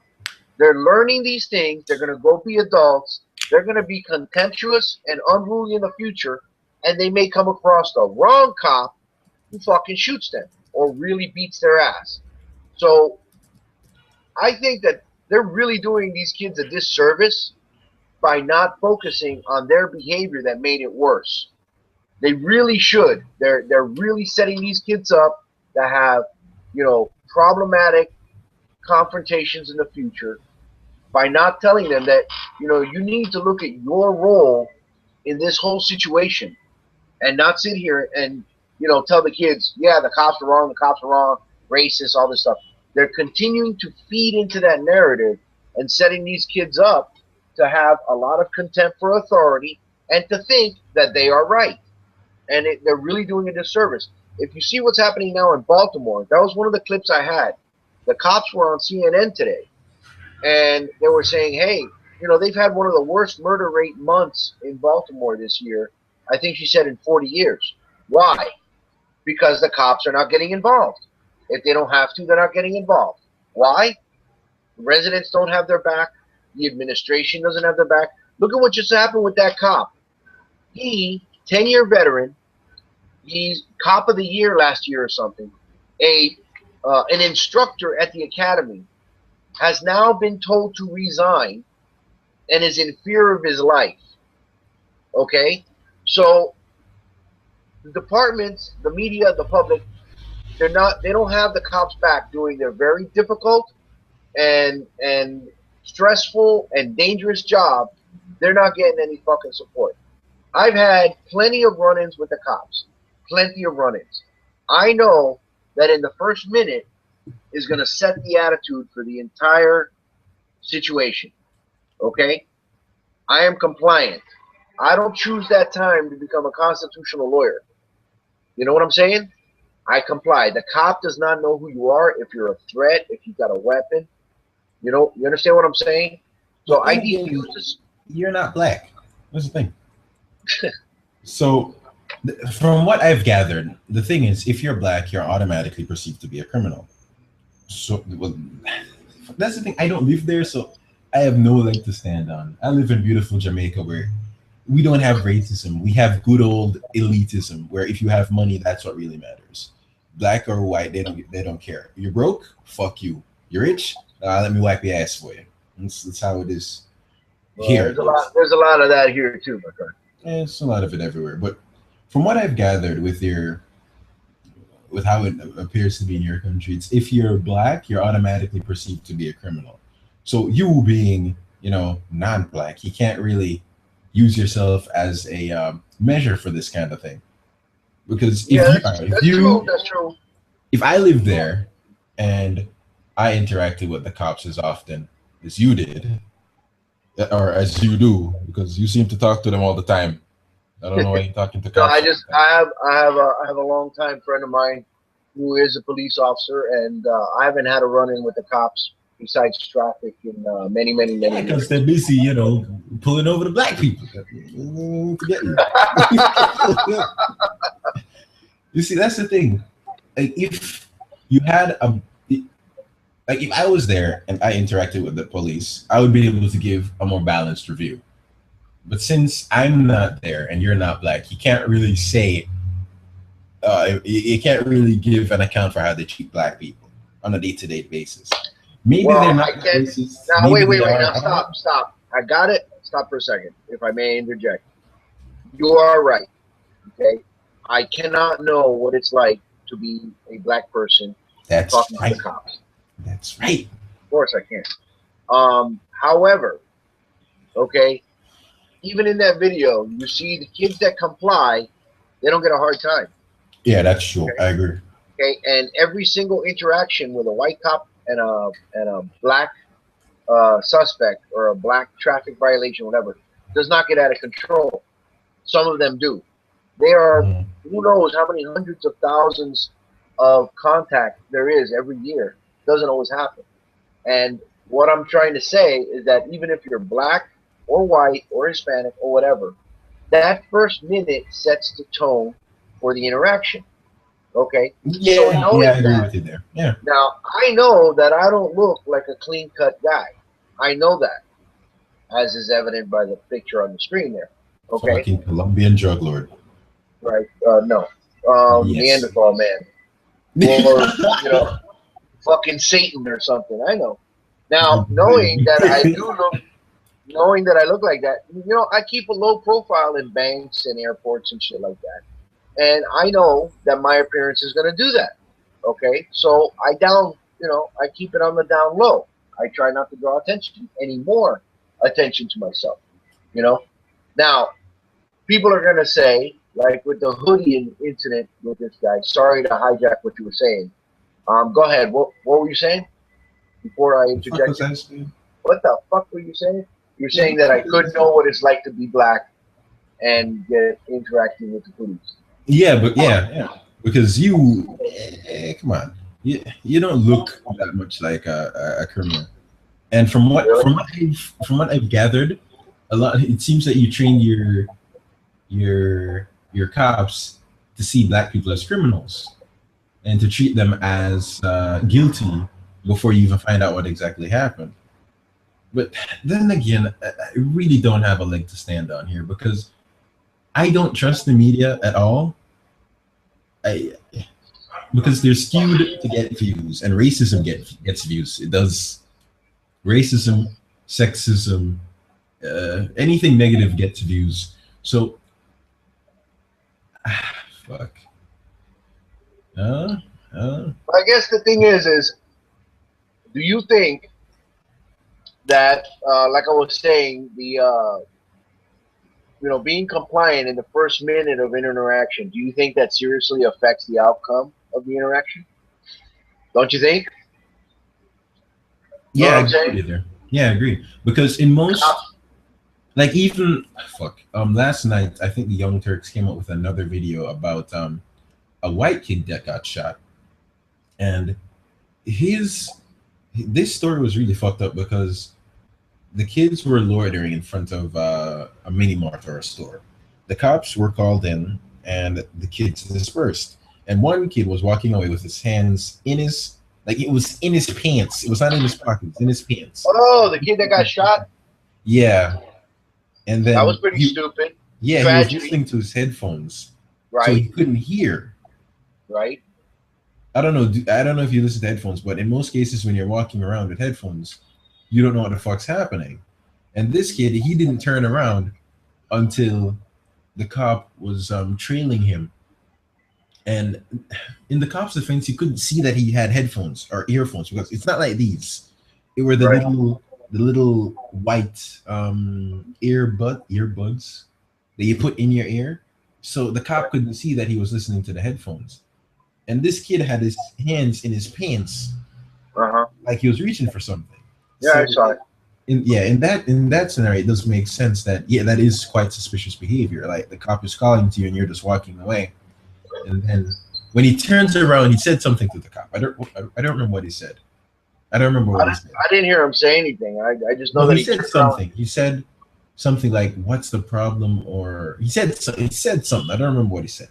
They're learning these things. They're going to go be adults. They're going to be contemptuous and unruly in the future, and they may come across the wrong cop who fucking shoots them or really beats their ass. So I think that they're really doing these kids a disservice by not focusing on their behavior that made it worse. They really should. They're really setting these kids up to have, you know, problematic confrontations in the future by not telling them that, you know, you need to look at your role in this whole situation and not sit here and, you know, tell the kids, yeah, the cops are wrong, racist, all this stuff. They're continuing to feed into that narrative and setting these kids up to have a lot of contempt for authority and to think that they are right. And they're really doing a disservice. If you see what's happening now in Baltimore, that was one of the clips I had. The cops were on CNN today, and they were saying, hey, you know, they've had one of the worst murder rate months in Baltimore this year. I think she said in 40 years. Why? Because the cops are not getting involved. If they don't have to, they're not getting involved. Why? The residents don't have their back. The administration doesn't have their back. Look at what just happened with that cop. He, 10-year veteran, he's cop of the year last year or something, an instructor at the academy, has now been told to resign and is in fear of his life. Okay? So the departments, the media, the public, they don't have the cops back doing their very difficult and stressful and dangerous job. They're not getting any fucking support. I've had plenty of run-ins with the cops. Plenty of run-ins. I know that in the first minute is going to set the attitude for the entire situation. Okay? I am compliant. I don't choose that time to become a constitutional lawyer. You know what I'm saying? I comply. The cop does not know who you are, if you're a threat, if you've got a weapon. You know, you understand what I'm saying? So I defuse this. You're not black. That's the thing. So, from what I've gathered, the thing is, if you're black, you're automatically perceived to be a criminal. So, well, that's the thing. I don't live there, so I have no leg to stand on. I live in beautiful Jamaica, where we don't have racism. We have good old elitism, where if you have money, that's what really matters. Black or white, they don't care. You're broke, fuck you. You're rich, let me wipe your ass for you. That's how it is here. There's a lot of that here too, my friend. It's a lot of it everywhere. But from what I've gathered with how it appears to be in your country, it's if you're black, you're automatically perceived to be a criminal. So you being, you know, non-black, you can't really use yourself as a measure for this kind of thing. Because that's true. If I lived there and I interacted with the cops as often as you did, or as you do, because you seem to talk to them all the time. I don't know why you're talking to cops. No, I have a longtime friend of mine who is a police officer, and I haven't had a run-in with the cops besides traffic in many years. Because they're busy, you know, pulling over the black people. You see, that's the thing. Like, if you had if I was there and I interacted with the police, I would be able to give a more balanced review. But since I'm not there and you're not black, you can't really say, you can't really give an account for how they treat black people on a day-to-day basis. Maybe they're not racist. Now, wait. Now, stop. I got it. Stop for a second, if I may interject. You are right. Okay? I cannot know what it's like to be a black person talking to the cops. That's right. Of course I can. However, okay, even in that video, you see the kids that comply, they don't get a hard time. Yeah, that's true. Okay? I agree. Okay, and every single interaction with a white cop and a black suspect or a black traffic violation, whatever, does not get out of control. Some of them do. There are, Mhm. who knows how many hundreds of thousands of contact there is every year. Doesn't always happen. And what I'm trying to say is that even if you're black or white or Hispanic or whatever, that first minute sets the tone for the interaction. Okay? So Yeah, yeah, I knowing agree that, with you there. Yeah, now I know that I don't look like a clean cut guy. I know that, as is evident by the picture on the screen there. Okay? fucking Colombian drug lord. Right? No. Yes. Neanderthal man. Or, you know, fucking Satan or something. I know. Now, knowing that I do look, knowing that I look like that, you know, I keep a low profile in banks and airports and shit like that. And I know that my appearance is going to do that. Okay? So I keep it on the down low. I try not to draw attention, any more attention to myself. You know? Now, people are going to say, like with the hoodie incident with this guy, sorry to hijack what you were saying. Go ahead. What were you saying before I The fuck was interjected? I saying? What the fuck were you saying? You're Yeah, saying what the that I fuck was I could saying? know what it's like to be black and get interacting with the police. Yeah, but yeah, because come on, you don't look that much like a criminal. And Really? from what I've gathered, a lot it seems that you train your cops to see black people as criminals and to treat them as guilty before you even find out what exactly happened. But then again, I really don't have a leg to stand on here because I don't trust the media at all. I because they're skewed to get views, and racism gets views. It does. Racism, sexism, anything negative gets views. So, fuck. Uh, uh, I guess the thing is, do you think that, like I was saying, being compliant in the first minute of interaction, do you think that seriously affects the outcome of the interaction? Don't you think? You know yeah, I what I'm agree with saying? you there. Yeah, I agree because in Cop- most, like even fuck, last night I think the Young Turks came up with another video about a white kid that got shot, and his this story was really fucked up because the kids were loitering in front of a mini mart or a store. The cops were called in, and the kids dispersed. And one kid was walking away with his hands in his like it was in his pants. It was not in his pockets, in his pants. Oh, the kid that got shot? Yeah, and That was then pretty stupid. he was Tragedy, listening to his headphones, so right? he couldn't hear. Right? I don't know. I don't know if you listen to headphones, but in most cases, when you're walking around with headphones, you don't know what the fuck's happening. And this kid, he didn't turn around until the cop was trailing him. And in the cop's defense, he couldn't see that he had headphones or earphones because it's not like these. It were Right. the little white earbuds that you put in your ear. So the cop couldn't see that he was listening to the headphones. And this kid had his hands in his pants Uh-huh. like he was reaching for something. Yeah, I So saw it. in that scenario, it does make sense that that is quite suspicious behavior. Like the cop is calling to you and you're just walking away, and then when he turns around, he said something to the cop. I don't remember what he said. I don't remember I what he didn't, said. I didn't hear him say anything. I just know No, that he he said turned around. something. He said something like, "What's the problem?" Or he said something. I don't remember what he said.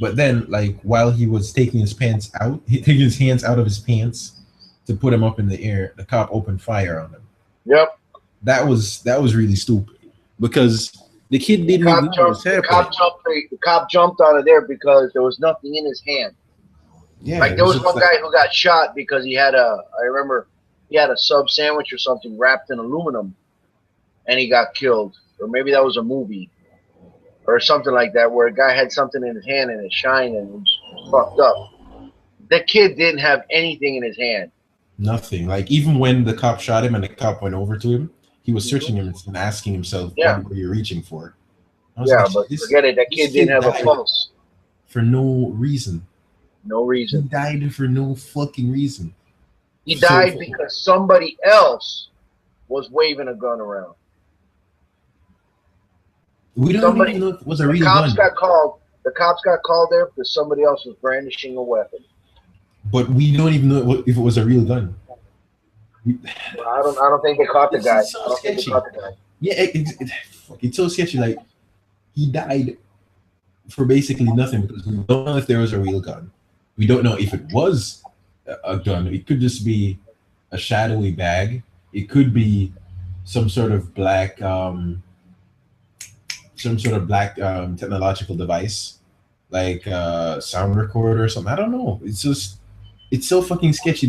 But then, like while he was taking his pants out, taking his hands out of his pants to put him up in the air, the cop opened fire on him. Yep. That was really stupid because the kid The didn't even cop know what was jumped. The happening. cop jumped. The cop jumped out of there because there was nothing in his hand. Yeah, Like it there was was just one like guy who got shot because he had a. I remember he had a sub sandwich or something wrapped in aluminum, and he got killed. Or maybe that was a movie or something like that, where a guy had something in his hand and it shined and it was fucked up. The kid didn't have anything in his hand. nothing. Like even when the cop shot him and the cop went over to him, he was Hmm. searching him and asking himself, Yeah, "What were you reaching for?" I was yeah, like, but forget it. That this kid didn't kid have a died pulse. for no reason. No He reason. died for no fucking reason. He So died because somebody else was waving a gun around. we don't even Somebody, know if it was a the real cops gun. got called. The cops got called there because somebody else was brandishing a weapon. But we don't even know if it was a real gun. Well, I don't think they caught the This guy. is so I don't think they sketchy. caught the guy. Yeah, it's so sketchy. Like, he died for basically nothing because we don't know if there was a real gun. We don't know if it was a gun. It could just be a shadowy bag. It could be some sort of black, technological device, like sound recorder or something. I don't know. It's so fucking sketchy.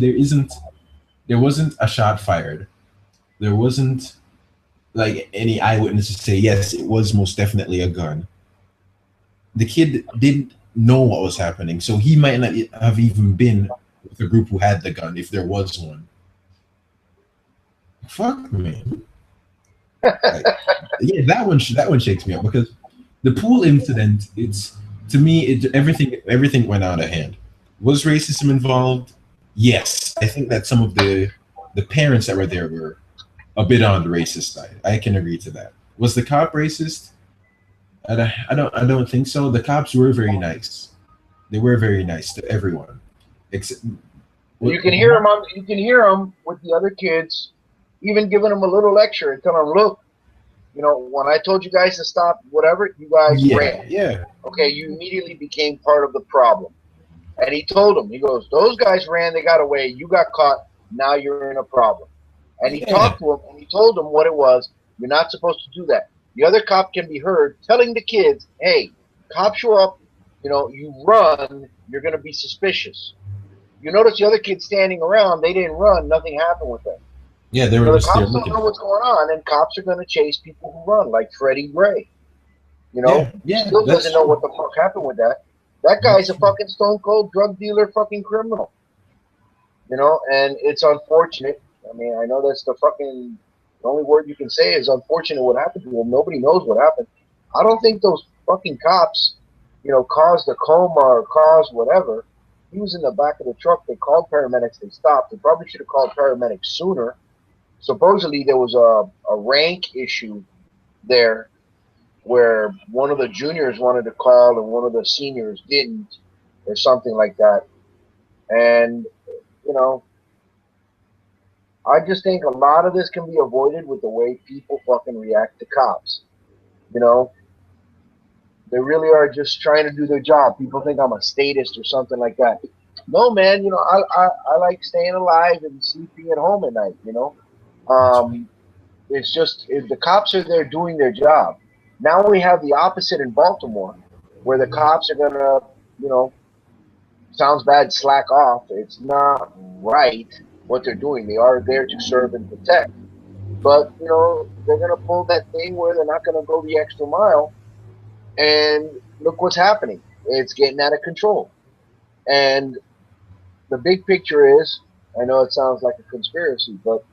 There wasn't a shot fired. There wasn't like any eyewitnesses say yes, it was most definitely a gun. The kid didn't know what was happening, so he might not have even been with the group who had the gun if there was one. Fuck me. Like, yeah, that one shakes me up because the pool incident. It's to me, everything went out of hand. Was racism involved? Yes, I think that some of the parents that were there were a bit on the racist side. I can agree to that. Was the cop racist? I don't think so. The cops were very nice. They were very nice to everyone. Except, You can hear him on. You can hear him with the other kids, even giving them a little lecture and telling them, "Look, when I told you guys to stop, whatever, you guys ran. yeah. Okay, you immediately became part of the problem." And he told them, he goes, "Those guys ran, they got away, you got caught, now you're in a problem." And he Yeah. talked to him and he told them what it was. You're not supposed to do that. The other cop can be heard telling the kids, "Hey, cops show up, you run, you're going to be suspicious." You notice the other kids standing around, they didn't run, nothing happened with them. Yeah, they were The just there cops don't looking. know what's going on, and cops are going to chase people who run, like Freddie Gray. He Yeah, still that's doesn't know true. what the fuck happened with that. That guy's a fucking stone cold drug dealer, fucking criminal. And it's unfortunate. I mean, I know that's the only word you can say is unfortunate what happened to him. Nobody knows what happened. I don't think those fucking cops, caused a coma or caused whatever. He was in the back of the truck. They called paramedics. They stopped. They probably should have called paramedics sooner. Supposedly there was a rank issue there where one of the juniors wanted to call and one of the seniors didn't, or something like that. And, you know, I just think a lot of this can be avoided with the way people fucking react to cops. You know, they really are just trying to do their job. People think I'm a statist or something like that. No, man, I like staying alive and sleeping at home at night, It's just the cops are there doing their job. Now we have the opposite in Baltimore, where the cops are gonna, you know, sounds bad, slack off. It's not right what they're doing. They are there to serve and protect, but they're gonna pull that thing where they're not gonna go the extra mile. And look what's happening. It's getting out of control. And the big picture is, I know it sounds like a conspiracy, but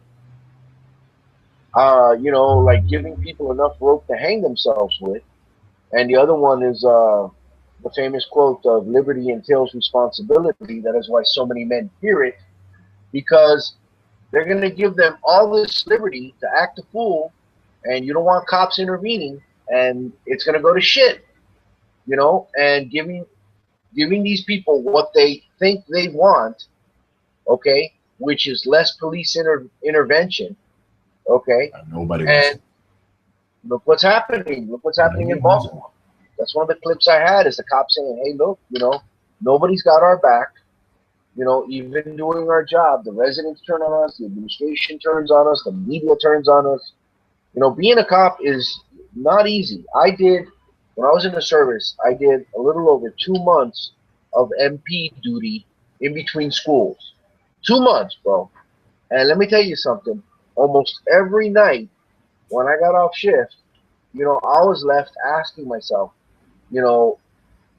like giving people enough rope to hang themselves with. And the other one is the famous quote of liberty entails responsibility. That is why so many men fear it, because they're going to give them all this liberty to act a fool, and you don't want cops intervening, and it's going to go to shit, and giving these people what they think they want, okay, which is less police intervention, okay, Nobody wants and it. look what's happening. Look what's happening in Nobody wants it. Baltimore. That's one of the clips I had is the cop saying, "Hey, look, nobody's got our back. Even doing our job, the residents turn on us, the administration turns on us, the media turns on us. Being a cop is not easy. When I was in the service, I did a little over 2 months of MP duty in between schools. 2 months, bro. And let me tell you something. Almost every night when I got off shift, I was left asking myself, you know,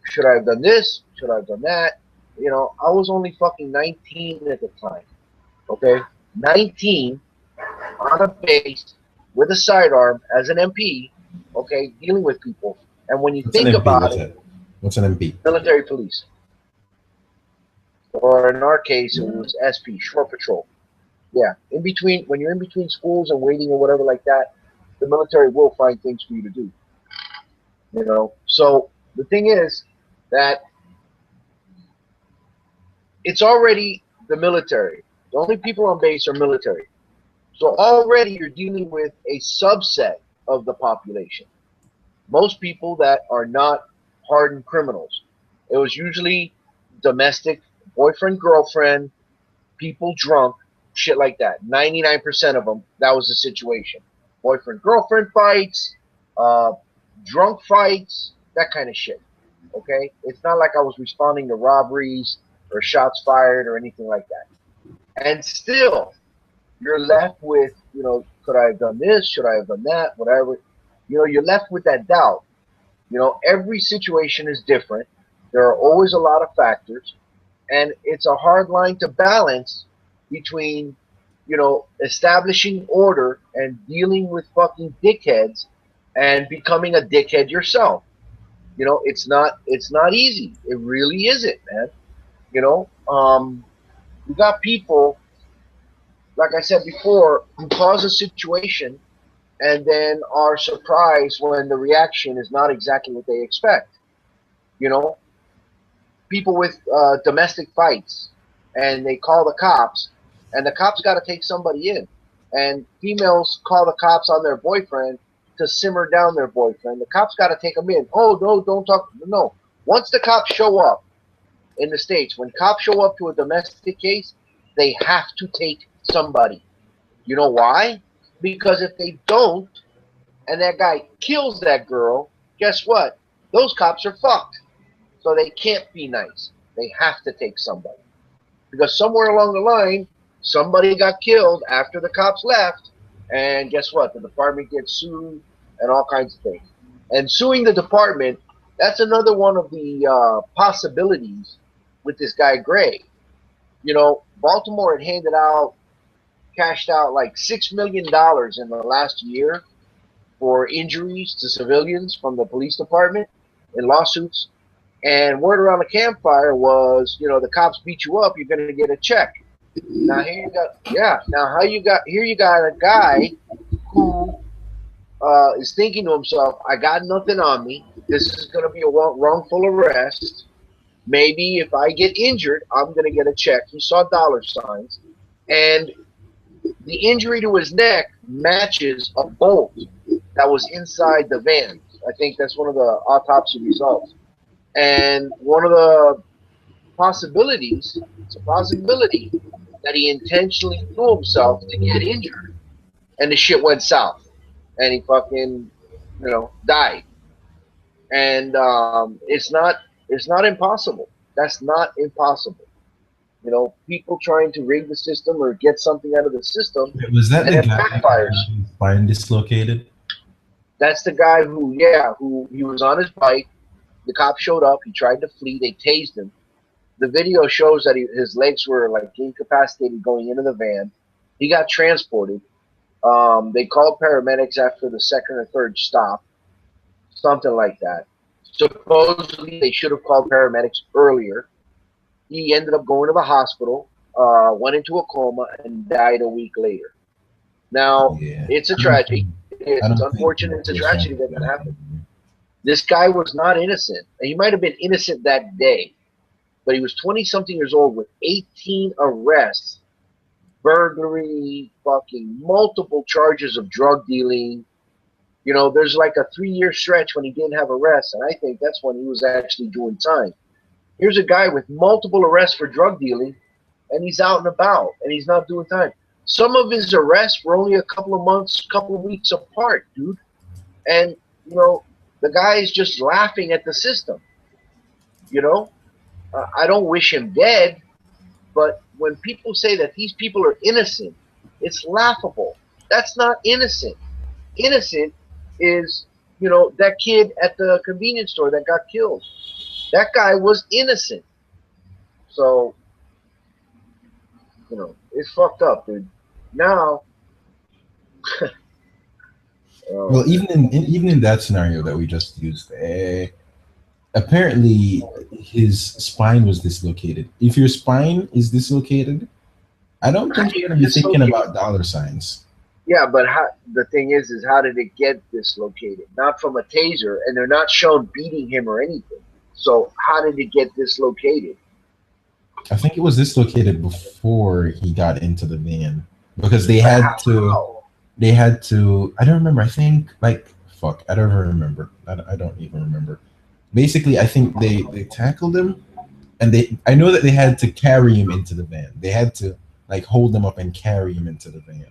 should I have done this? Should I have done that? I was only fucking 19 at the time. Okay, 19 on a base with a sidearm as an MP. Okay, dealing with people. And when you What's an think MP? about What's it, that? What's an MP? military police, or in our case, it was SP, short patrol. Yeah, in between when you're in between schools and waiting or whatever like that, the military will find things for you to do. So the thing is, that it's already the military. The only people on base are military. So already you're dealing with a subset of the population. Most people that are not hardened criminals. It was usually domestic, boyfriend, girlfriend, people drunk, shit like that. 99% of them, that was the situation. Boyfriend, girlfriend fights, uh, drunk fights, that kind of shit. Okay? It's not like I was responding to robberies or shots fired or anything like that. And still, you're left with, could I have done this? Should I have done that? Whatever. You're left with that doubt. Every situation is different. There are always a lot of factors, and it's a hard line to balance between, establishing order and dealing with fucking dickheads and becoming a dickhead yourself. It's not easy. It really isn't, man. You got people, like I said before, who cause a situation and then are surprised when the reaction is not exactly what they expect. People with domestic fights, and they call the cops, and the cops got to take somebody in. And females call the cops on their boyfriend to simmer down their boyfriend. The cops got to take them in. Oh, no, don't talk. No. Once the cops show up in the States, when cops show up to a domestic case, they have to take somebody. You know why? Because if they don't, and that guy kills that girl, guess what? Those cops are fucked. So they can't be nice. They have to take somebody. Because somewhere along the line, somebody got killed after the cops left, and guess what? The department gets sued and all kinds of things. And suing the department, that's another one of the possibilities with this guy Gray. Baltimore had cashed out like $6 million in the last year for injuries to civilians from the police department in lawsuits. And word around the campfire was, the cops beat you up, you're going to get a check. Now here you got a guy who is thinking to himself, I got nothing on me. This is going to be a wrongful arrest. Maybe if I get injured, I'm going to get a check. He saw dollar signs, and the injury to his neck matches a bolt that was inside the van. I think that's one of the autopsy results. And one of the possibilities, it's a possibility that he intentionally threw himself to get injured, and the shit went south, and he fucking, died. And it's not impossible. That's not impossible. People trying to rig the system or get something out of the system. Was that and the it guy backfires. spine dislocated? That's the guy who he was on his bike. The cop showed up. He tried to flee. They tased him. The video shows that his legs were like incapacitated going into the van. He got transported. They called paramedics after the second or third stop, something like that. Supposedly, they should have called paramedics earlier. He ended up going to the hospital, went into a coma, and died a week later. Now, it's a tragedy. It's unfortunate. It's a tragedy that happened. This guy was not innocent. He might have been innocent that day, but he was 20-something years old with 18 arrests, burglary, fucking multiple charges of drug dealing. There's like a 3-year stretch when he didn't have arrests, and I think that's when he was actually doing time. Here's a guy with multiple arrests for drug dealing, and he's out and about, and he's not doing time. Some of his arrests were only a couple of months, couple of weeks apart, dude. And, the guy is just laughing at the system. I don't wish him dead, but when people say that these people are innocent, it's laughable. That's not innocent. Innocent is, that kid at the convenience store that got killed. That guy was innocent. So, it's fucked up, dude. Now, well, even in that scenario that we just used, apparently his spine was dislocated. If your spine is dislocated, I don't think you're gonna be thinking about dollar signs. Yeah, but the thing is how did it get dislocated? Not from a taser, and they're not shown beating him or anything. So how did it get dislocated? I think it was dislocated before he got into the van because they But had to. how? They had to. I don't remember. I think like fuck. I don't even remember. I don't even remember. Basically, I think they tackled him, and they. I know that they had to carry him into the van. They had to like hold him up and carry him into the van.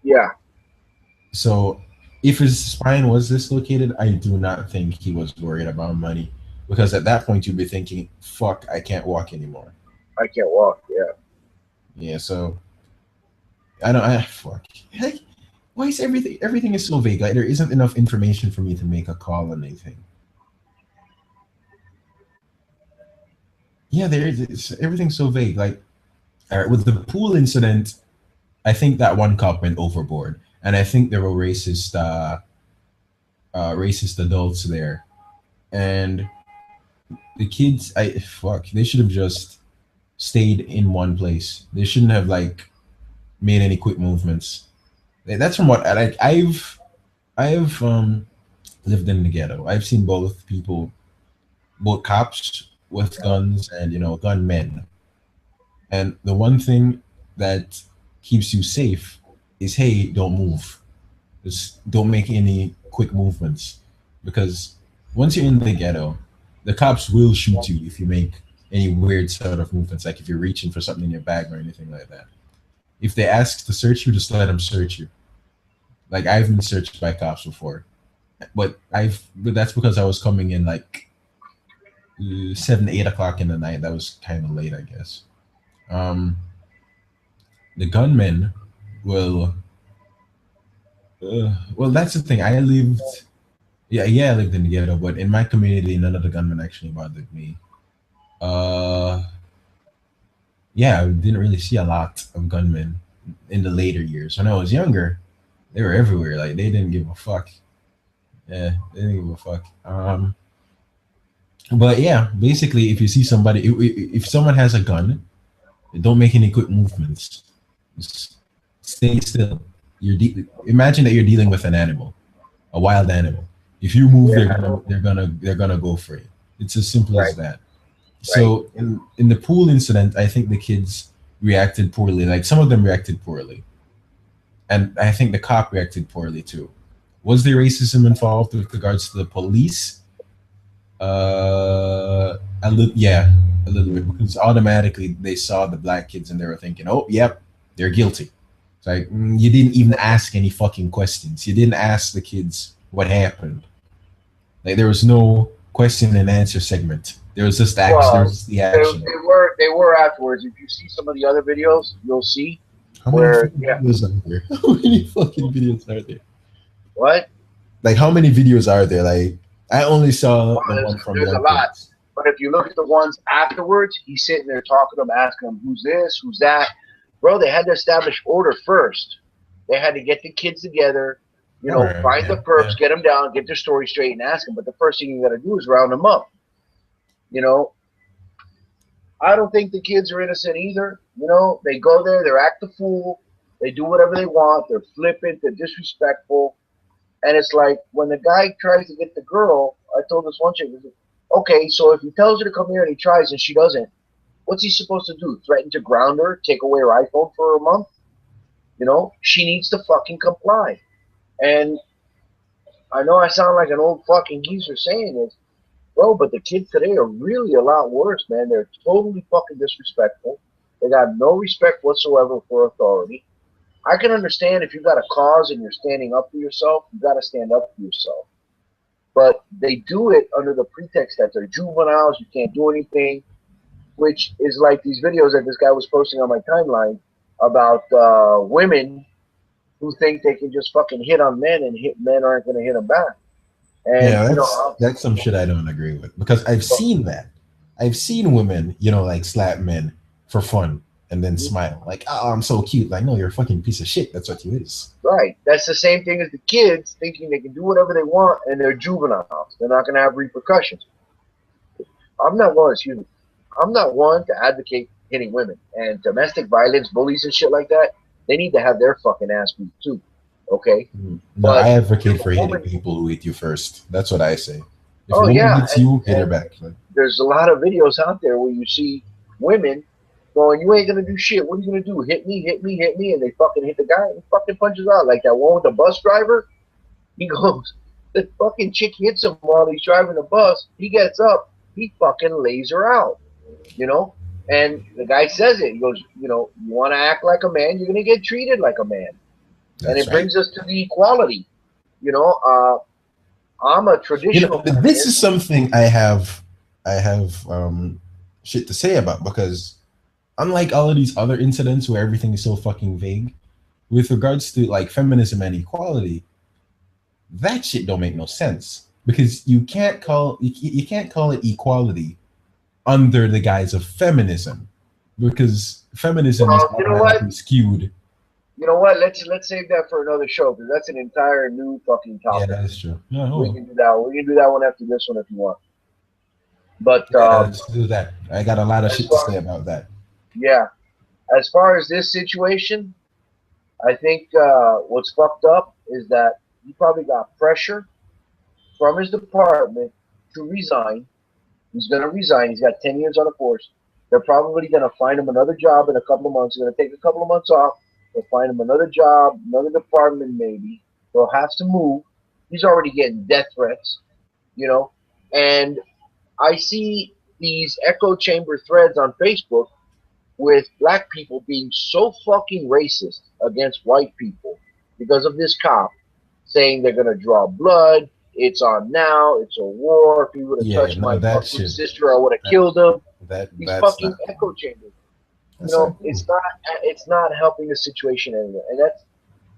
Yeah, So if his spine was dislocated, I do not think he was worried about money because at that point you'd be thinking, "Fuck, I can't walk anymore." I can't walk. Yeah. Yeah. So I don't. I fuck. Like, why is everything is so vague? Like there isn't enough information for me to make a call on anything. Yeah, there is. Everything's so vague. Like, all right, with the pool incident, I think that one cop went overboard, and I think there were racist adults there, and the kids. I fuck. They should have just stayed in one place. They shouldn't have like made any quick movements. That's from what I like. I've lived in the ghetto. I've seen both cops with guns and gunmen. And the one thing that keeps you safe is, hey, don't move. Just don't make any quick movements, because once you're in the ghetto, the cops will shoot you if you make any weird sort of movements, like if you're reaching for something in your bag or anything like that. If they ask to search you, just let them search you. Like I've been searched by cops before, but that's because I was coming in like 7, 8 o'clock in the night. That was kind of late, I guess. Um, the gunmen will. Well, that's the thing. Yeah, I lived in the ghetto, but in my community, none of the gunmen actually bothered me. Uh, yeah, I didn't really see a lot of gunmen in the later years. When I was younger, they were everywhere. Like they didn't give a fuck. Yeah, they didn't give a fuck. But yeah, basically, if you see somebody, if someone has a gun, don't make any quick movements. Just stay still. Imagine that you're dealing with an animal, a wild animal. If you move, Yeah. they're gonna go for you. It's as simple Right. as that. Right. So in the pool incident, I think the kids reacted poorly. Like some of them reacted poorly, and I think the cop reacted poorly too. Was there racism involved with regards to the police? Yeah, a little bit, because automatically they saw the black kids and they were thinking, "Oh, yep, they're guilty." It's like you didn't even ask any fucking questions. You didn't ask the kids what happened. Like there was no question and answer segment. There was just act. There was Well, just the action. they were afterwards. If you see some of the other videos, you'll see How many where fucking videos are there? How many fucking videos are there? what? Like how many videos are there? Like I only saw Well, the one from there's a young lot. kids. But if you look at the ones afterwards, he's sitting there talking to them, asking them, "Who's this? Who's that?" Bro, they had to establish order first. They had to get the kids together, All right, find the yeah, yeah. perps, get them down, get their story straight, and ask them. But the first thing you got to do is round them up. You know, I don't think the kids are innocent either. They go there, they act the fool, they do whatever they want, they're flippant, they're disrespectful, and it's like when the guy tries to get the girl. I told this one chick, okay, so if he tells her to come here and he tries and she doesn't, what's he supposed to do? Threaten to ground her, take away her iPhone for a month? She needs to fucking comply. And I know I sound like an old fucking geezer saying this, bro, but the kids today are really a lot worse, man. They're totally fucking disrespectful. They got no respect whatsoever for authority. I can understand if you got a cause and you're standing up for yourself, you got to stand up for yourself. But they do it under the pretext that they're juveniles, you can't do anything, which is like these videos that this guy was posting on my timeline about women who think they can just fucking hit on men and men aren't going to hit them back. And, Yeah, that's some shit I don't agree with, because I've seen that. I've seen women, like slap men for fun and then smile, like, "Oh, I'm so cute." Like, no, you're a fucking piece of shit. That's what you is. right. That's the same thing as the kids thinking they can do whatever they want and they're juveniles. They're not going to have repercussions. I'm not one, excuse me. I'm not one to advocate hitting women and domestic violence, bullies and shit like that. They need to have their fucking ass beat too. Okay. No, But I advocate if for a hitting woman, people who hit you first. That's what I say. If a Oh woman yeah, hits you, hit her and back. Like, there's a lot of videos out there where you see women going, "You ain't gonna do shit. What are you gonna do? Hit me, hit me, hit me!" And they fucking hit the guy and he fucking punches out like that one with the bus driver. He goes, the fucking chick hits him while he's driving the bus. He gets up, he fucking lays her out, you know. And the guy says it. He goes, you know, you want to act like a man, you're gonna get treated like a man. And that's it right. brings us to the equality. You know, I'm a You know, traditional this is feminist. something I have shit to say about, because unlike all of these other incidents where everything is so fucking vague, with regards to like feminism and equality, that shit don't make no sense, because you can't call it equality under the guise of feminism, because feminism is Well, you know what? automatically skewed. You know what? Let's save that for another show because that's an entire new fucking Yeah, topic. that is true. Yeah, We oh, can do that. We can do that one after this one if you want. But yeah, let's do that. I got a lot of as shit to far say about that. yeah, as far as this situation, I think what's fucked up is that he probably got pressure from his department to resign. He's going to resign. He's got 10 years on the force. They're probably going to find him another job in a couple of months. They're going to take a couple of months off. They'll find him another job, another department maybe. They'll have to move. He's already getting death threats, you know. And I see these echo chamber threads on Facebook with black people being so fucking racist against white people because of this cop saying they're gonna draw blood. It's on now. It's a war. If he would have Yeah, touched no, my that fucking shit. sister, I would have That killed him. These that's fucking not echo cool. chambers. You That's not know, cool. it's not helping the situation anymore. And that's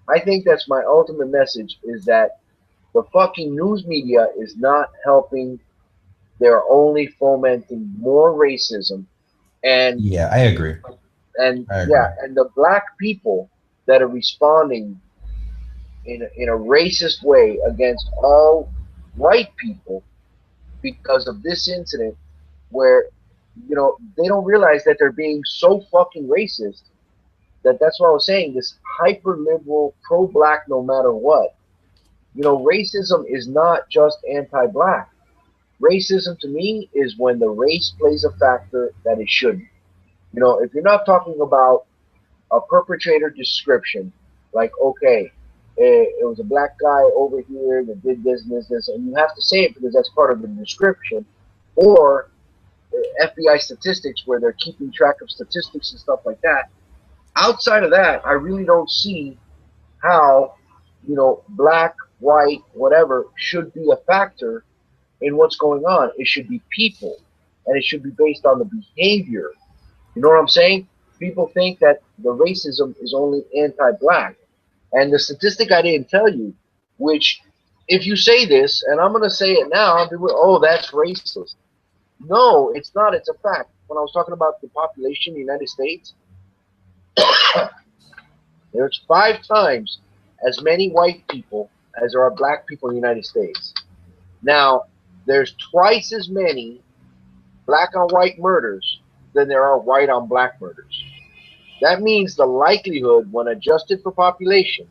I think that's my ultimate message is that the fucking news media is not helping. They're only fomenting more racism and Yeah, I agree. I yeah, agree. and the black people that are responding in a racist way against all white people because of this incident, where you know they don't realize that they're being so fucking racist that's what I was saying. This hyper liberal, pro black, no matter what. You know, racism is not just anti black. Racism to me is when the race plays a factor that it shouldn't. You know, if you're not talking about a perpetrator description, like okay, it was a black guy over here that did this, and you have to say it because that's part of the description, or FBI statistics where they're keeping track of statistics and stuff like that. Outside of that, I really don't see how you know black, white, whatever should be a factor in what's going on. It should be people, and it should be based on the behavior. You know what I'm saying? People think that the racism is only anti-black. And the statistic I didn't tell you, which if you say this, and I'm going to say it now, people, oh, that's racist. No, it's not. It's a fact. When I was talking about the population in the United States, there's 5 times as many white people as there are black people in the United States. Now, there's twice as many black on white murders than there are white on black murders. That means the likelihood, when adjusted for population,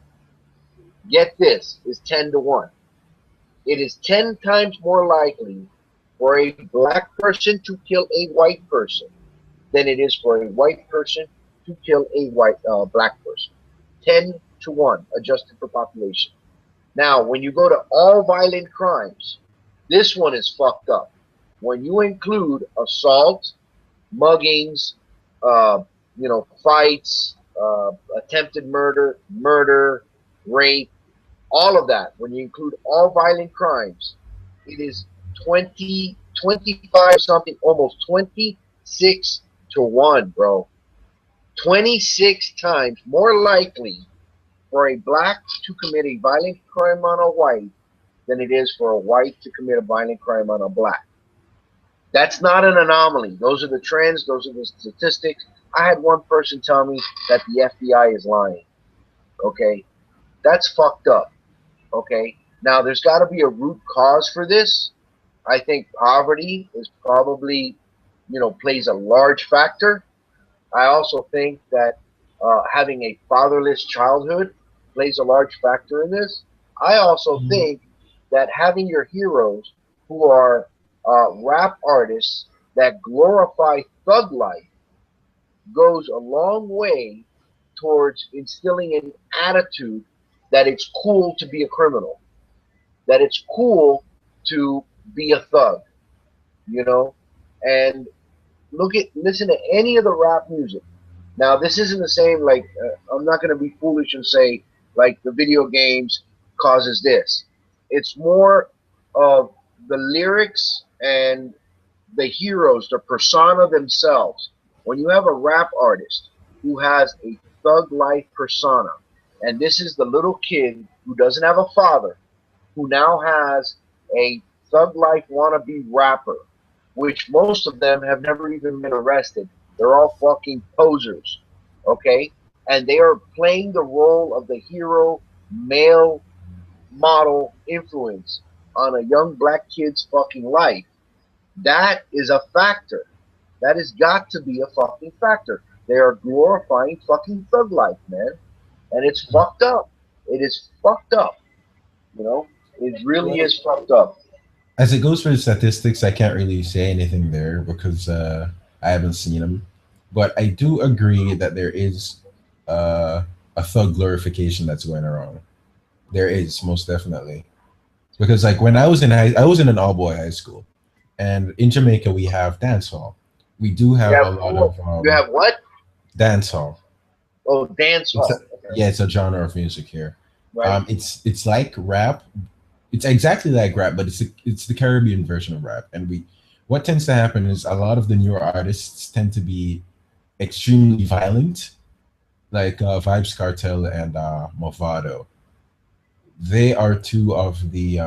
get this, is 10 to 1. It is 10 times more likely for a black person to kill a white person than it is for a white person to kill a black person. 10 to 1, adjusted for population. Now, when you go to all violent crimes, this one is fucked up. When you include assault, muggings, uh, you know, fights, attempted murder, rape, all of that, when you include all violent crimes, it is 20, 25 something, almost 26 to 1, bro. 26 times more likely for a black to commit a violent crime on a white than it is for a white to commit a violent crime on a black. That's not an anomaly. Those are the trends. Those are the statistics. I had one person tell me that the FBI is lying. Okay, that's fucked up. Okay, now there's got to be a root cause for this. I think poverty is probably, you know, plays a large factor. I also think that having a fatherless childhood plays a large factor in this. I also think that having your heroes who are rap artists that glorify thug life goes a long way towards instilling an attitude that it's cool to be a criminal, that it's cool to be a thug, you know? And listen to any of the rap music. Now, this isn't the same, like, I'm not going to be foolish and say, like, the video games causes this. It's more of the lyrics and the heroes, the persona themselves. When you have a rap artist who has a thug life persona, and this is the little kid who doesn't have a father, who now has a thug life wannabe rapper, which most of them have never even been arrested. They're all fucking posers, okay? And they are playing the role of the hero male model influence on a young black kid's fucking life. That is a factor. That has got to be a fucking factor. They are glorifying fucking thug life, man. And it's fucked up. It is fucked up. You know? It really is fucked up. As it goes for the statistics, I can't really say anything there because I haven't seen them. But I do agree that there is a thug glorification that's going around. There is most definitely because like when I was in an all boy high school, and in Jamaica we have dance hall. We do have a lot of you have what? dance hall. Oh, dance hall. Okay. Yeah, it's a genre of music here. Right. It's like rap. It's exactly like rap, but it's the Caribbean version of rap. And what tends to happen is a lot of the newer artists tend to be extremely violent, like Vibes Cartel and Movado. They are two of the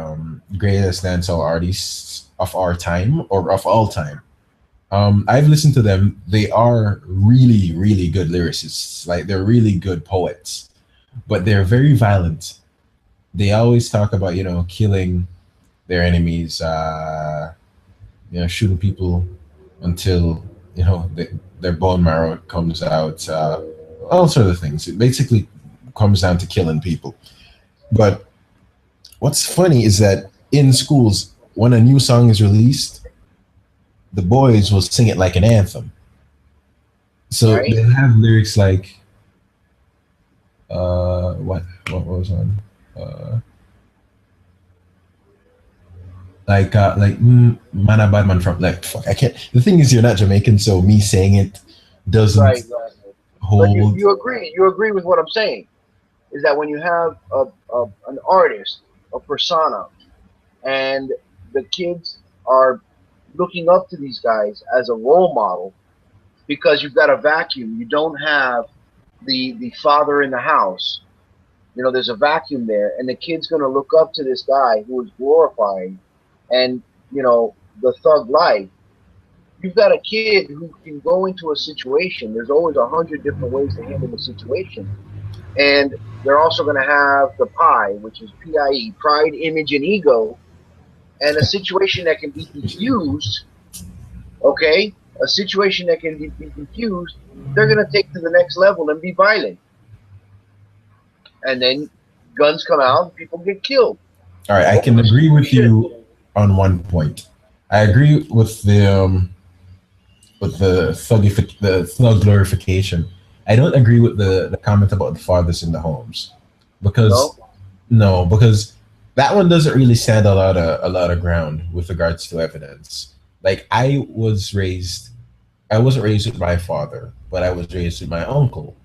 greatest dancehall artists of our time or of all time. I've listened to them. They are really, really good lyricists. Like they're really good poets, but they're very violent. They always talk about killing their enemies, shooting people until their bone marrow comes out, all sorts of things. It basically comes down to killing people. But what's funny is that in schools, when a new song is released, the boys will sing it like an anthem. So Right. they have lyrics like what was on man a bad man from like fuck I can't. The thing is, you're not Jamaican, so me saying it doesn't Right. Right. But hold. you agree with what I'm saying is that when you have an artist, a persona, and the kids are looking up to these guys as a role model because you've got a vacuum. You don't have the father in the house. There's a vacuum there, and the kid's going to look up to this guy who is glorifying, and the thug life. You've got a kid who can go into a situation. There's always 100 different ways to handle the situation, and they're also going to have the pie, which is PIE, pride, image, and ego, and a situation that can be confused. Okay, a situation that can be confused. They're going to take to the next level and be violent, and then guns come out and people get killed. All right, I can agree with you on one point. I agree with the thug glorification. I don't agree with the comment about the fathers in the homes No, because no, because that one doesn't really stand a lot of ground with regards to evidence. Like I wasn't raised with my father, but I was raised with my uncle.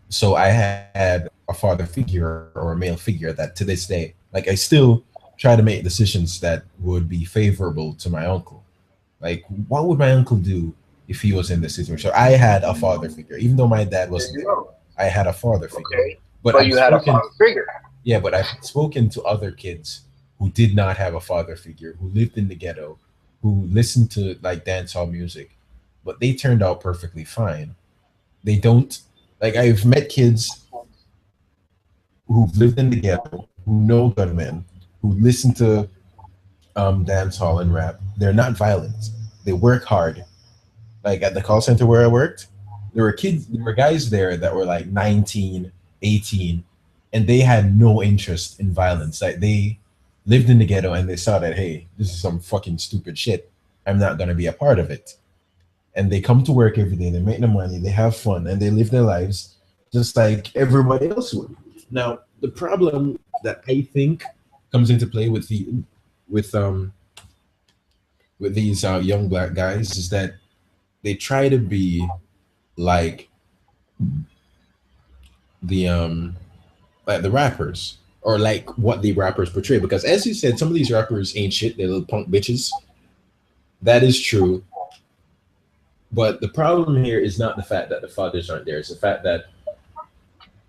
So I had a father figure or a male figure that to this day, like I still try to make decisions that would be favorable to my uncle. Like, what would my uncle do if he was in this situation? So I had a father figure, even though my dad there wasn't you there. go. I had a father figure. Okay, But but I've you had a spoken, father figure. yeah, but I've spoken to other kids who did not have a father figure, who lived in the ghetto, who listened to like dancehall music, but they turned out perfectly fine. They don't like I've met kids who've lived in the ghetto, who know gunmen, who listen to dance hall and rap. They're not violent. They work hard. Like at the call center where I worked, there were guys there that were like 19, 18, and they had no interest in violence. Like lived in the ghetto and they saw that, hey, this is some fucking stupid shit. I'm not gonna be a part of it. And they come to work every day, they make the money, they have fun, and they live their lives just like everybody else would. Now, the problem that I think comes into play with um with these young black guys is that they try to be like the rappers, or like what the rappers portray, because as you said, some of these rappers ain't shit, they're little punk bitches. That is true. But the problem here is not the fact that the fathers aren't there. It's the fact that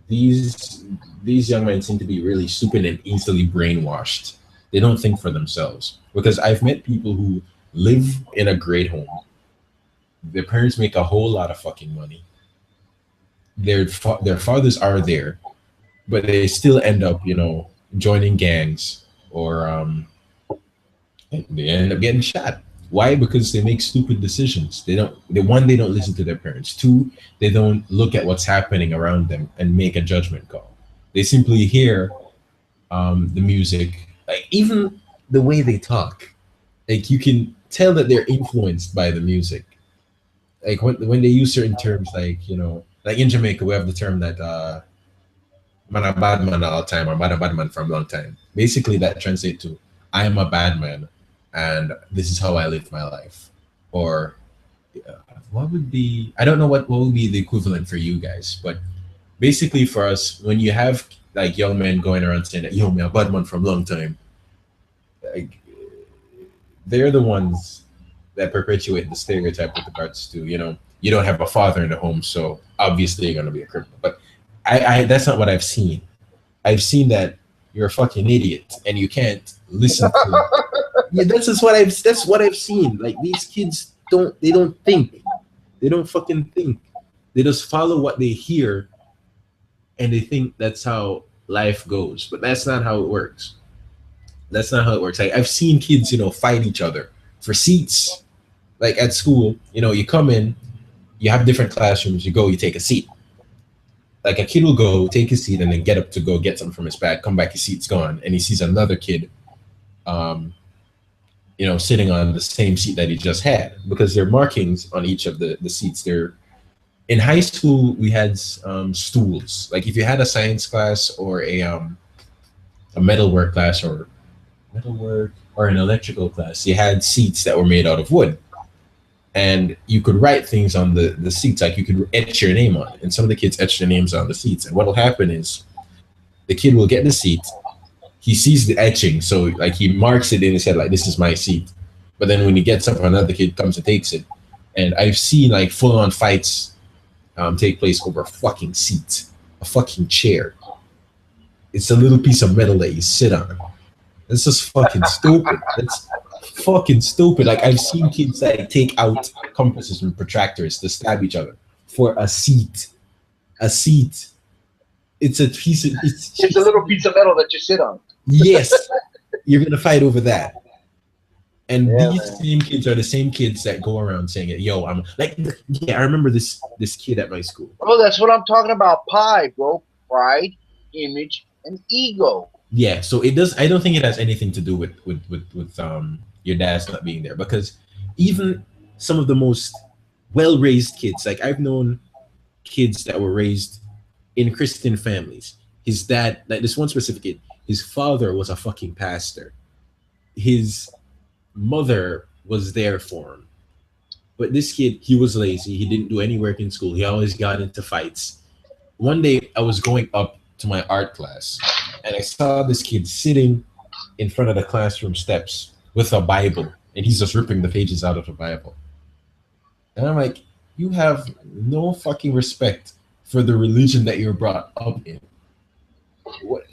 these these young men seem to be really stupid and easily brainwashed. They don't think for themselves. Because I've met people who live in a great home. Their parents make a whole lot of fucking money. Their fathers are there, but they still end up, joining gangs, or they end up getting shot. Why? Because they make stupid decisions. They don't listen to their parents. Two, they don't look at what's happening around them and make a judgment call. They simply hear the music, like even the way they talk. Like you can tell that they're influenced by the music. Like when they use certain terms, like like in Jamaica, we have the term that man a bad man all the time, or man a bad man from a long time. Basically, that translates to I am a bad man, and this is how I live my life. Or what would be? I don't know what would be the equivalent for you guys, but basically for us, when you have like young men going around saying that yo, me a bad man from long time, like they're the ones that perpetuate the stereotype with regards to you don't have a father in the home, so obviously you're gonna be a criminal. But I that's not what I've seen. I've seen that you're a fucking idiot and you can't listen to. Yeah, that's what I've seen. Like these kids don't think. They don't fucking think. They just follow what they hear and they think that's how life goes. But that's not how it works. That's not how it works. I've seen kids, fight each other for seats. Like at school, you come in, you have different classrooms, you go, you take a seat. Like a kid will go take his seat and then get up to go get something from his bag, come back, his seat's gone, and he sees another kid um, sitting on the same seat that he just had, because there are markings on each of the seats. There, in high school, we had stools. Like if you had a science class or a metalwork class, or an electrical class, you had seats that were made out of wood. And you could write things on the seats, like you could etch your name on it. And some of the kids etch their names on the seats. And what will happen is the kid will get the seat, he sees the etching, so like he marks it in his head like this is my seat. But then when he gets up, another kid comes and takes it. And I've seen like full on fights take place over a fucking seat, a fucking chair. It's a little piece of metal that you sit on. It's just fucking stupid. That's fucking stupid. Like I've seen kids like take out compasses and protractors to stab each other for a seat. A seat. It's a piece of. It's a little piece of metal that you sit on. Yes, you're gonna fight over that. And Yeah, these man. same kids are the same kids that go around saying it. Yo, I'm like, yeah, I remember this kid at my school. Oh, that's what I'm talking about. Pie, bro. Pride, image, and ego. Yeah, so it does. I don't think it has anything to do with your dad's not being there, because even some of the most well raised kids, like I've known kids that were raised in Christian families. His dad, like this one specific kid, his father was a fucking pastor. His mother was there for him. But this kid, he was lazy. He didn't do any work in school. He always got into fights. One day I was going up to my art class and I saw this kid sitting in front of the classroom steps with a Bible, and he's just ripping the pages out of the Bible. And I'm like, you have no fucking respect for the religion that you're brought up in. What,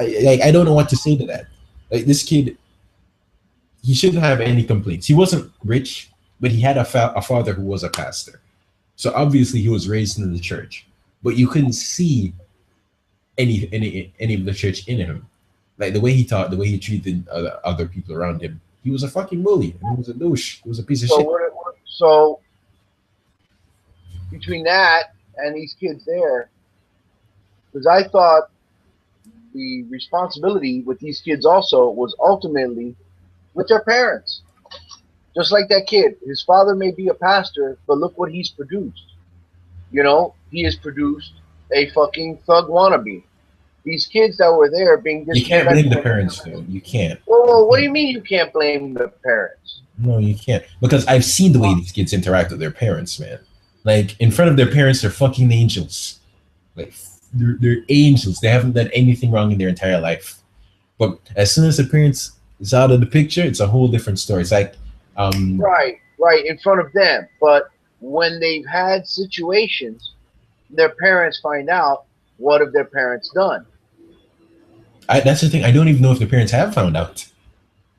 I don't know what to say to that. Like this kid, he shouldn't have any complaints. He wasn't rich, but he had a father who was a pastor. So obviously he was raised in the church, but you couldn't see any of the church in him. Like the way he taught, the way he treated other people around him. He was a fucking bully. And he was a douche. He was a piece of shit. So between that and these kids there, because I thought the responsibility with these kids also was ultimately with their parents. Just like that kid, his father may be a pastor, but look what he's produced. You know, he has produced a fucking thug wannabe. These kids that were there being You can't blame the disrespectful. parents, though. You can't. Well, You what do you can't. mean you can't blame the parents? No, you can't. Because I've seen the way these kids interact with their parents, man. Like in front of their parents, they're fucking angels. Like they're angels. They haven't done anything wrong in their entire life. But as soon as the parents is out of the picture, it's a whole different story. It's like, Right, right, in front of them. But when they've had situations, their parents find out, what have their parents done? that's the thing. I don't even know if the parents have found out.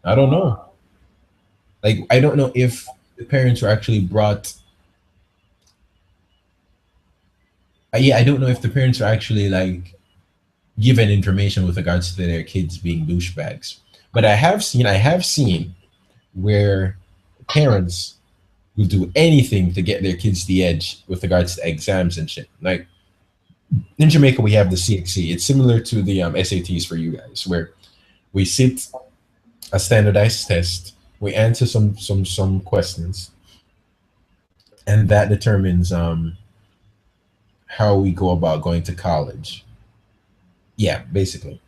I don't know. Like, I don't know if the parents were actually brought. Yeah, I don't know if the parents are actually like given information with regards to their kids being douchebags. But I have seen where parents will do anything to get their kids the edge with regards to exams and shit. Like in Jamaica, we have the CXC. It's similar to the SATs for you guys, where we sit a standardized test, we answer some questions, and that determines how we go about going to college. Yeah, basically.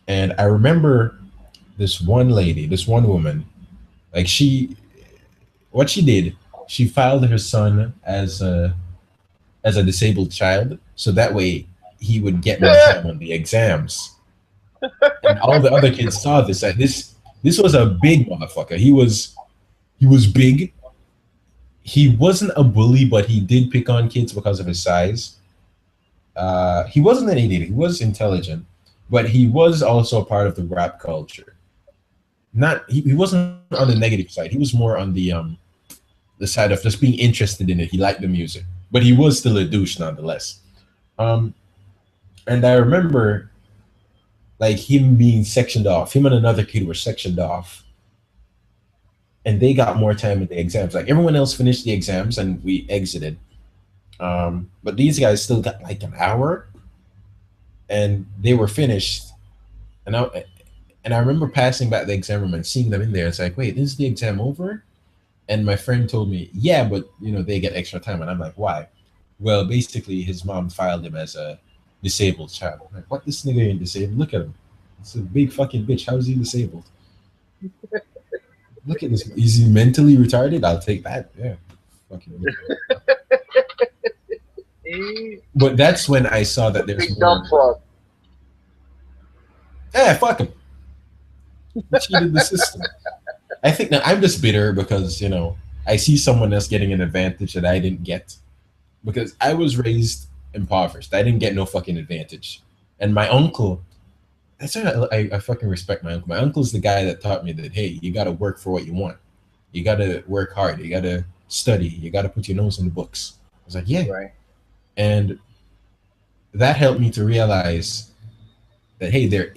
And I remember this one lady, this one woman, like what she did, she filed her son as a disabled child, so that way he would get more time on the exams. And all the other kids saw this. Like this was a big motherfucker. He was big. He wasn't a bully, but he did pick on kids because of his size. He wasn't an idiot. He was intelligent, but he was also a part of the rap culture. Not he wasn't on the negative side. He was more on the side of just being interested in it. He liked the music, but he was still a douche nonetheless. Um, and I remember like him being sectioned off. Him and another kid were sectioned off, and they got more time in the exams. Like everyone else finished the exams, and we exited. But these guys still got like an hour, and they were finished. And I remember passing back the exam room and seeing them in there. It's like, wait, is the exam over? And my friend told me, yeah, but they get extra time. And I'm like, why? Well, basically, his mom filed him as a disabled child. I'm like, what? This nigga ain't disabled. Look at him. It's a big fucking bitch. How is he disabled? Look at this. Is he mentally retarded? I'll take that. Yeah. Fucking. But that's when I saw that there's Big more. dumb fuck. Yeah, fuck him. He cheated the system. I think that I'm just bitter because I see someone else getting an advantage that I didn't get because I was raised impoverished. I didn't get no fucking advantage, and my uncle. That's why I fucking respect my uncle. My uncle's the guy that taught me that hey, you gotta work for what you want. You gotta work hard. You gotta study. You gotta put your nose in the books. I was like, yeah, Right. and that helped me to realize that hey, there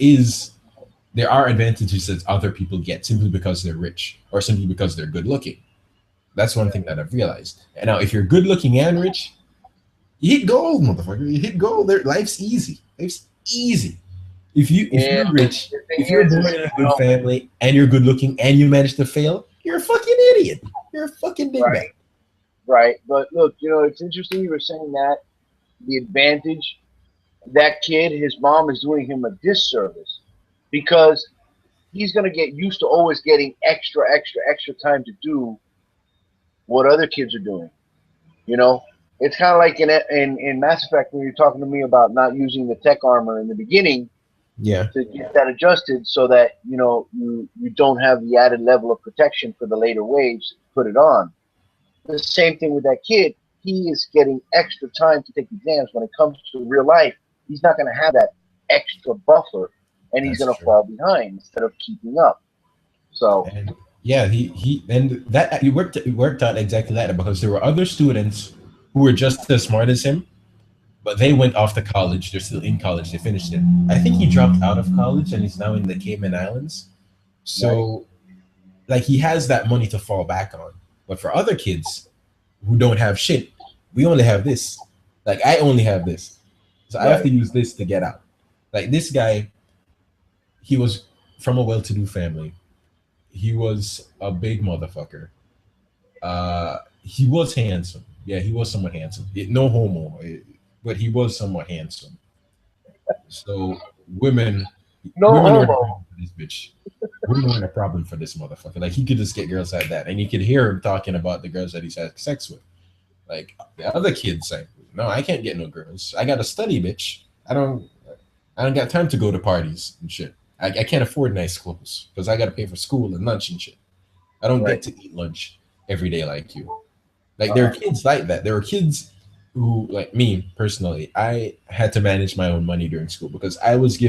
are advantages that other people get simply because they're rich or simply because they're good looking. That's one thing that I've realized. And now, if you're good looking and rich, you hit gold, motherfucker. You hit gold. Life's easy. Life's easy. If Yeah. you're rich, The if thing you're is, born in a good family and you're good looking and you manage to fail, you're a fucking idiot. You're a fucking dingbat. right, right. But look, it's interesting you were saying that the advantage that kid, his mom is doing him a disservice because he's gonna get used to always getting extra, extra, extra time to do what other kids are doing. You know, it's kind of like in Mass Effect when you're talking to me about not using the tech armor in the beginning Yeah, to get that adjusted so that you don't have the added level of protection for the later waves. Put it on. The same thing with that kid. He is getting extra time to take exams. When it comes to real life, he's not going to have that extra buffer, and he's that's going to true. fall behind instead of keeping up. So, And yeah, he and that he worked out exactly that because there were other students who were just as smart as him, but they went off to college. They're still in college. They finished it. I think he dropped out of college and he's now in the Cayman Islands. right, So like he has that money to fall back on. But for other kids who don't have shit, we only have this. Like I only have this. So I have right, to use this to get out. Like this guy, he was from a well-to-do family. He was a big motherfucker. He was handsome. Yeah, he was somewhat handsome. No homo, but he was somewhat handsome. So women, No women were the homo. problem for this bitch. Women were the problem for this motherfucker. Like he could just get girls like that, and you could hear him talking about the girls that he's had sex with. Like the other kids, like, no, I can't get no girls. I gotta study, bitch. I don't got time to go to parties and shit. I can't afford nice clothes because I gotta pay for school and lunch and shit. I don't Right. get to eat lunch every day like you. Like there are Uh-huh. kids like that. There are kids who, like me personally, I had to manage my own money during school because I wasn't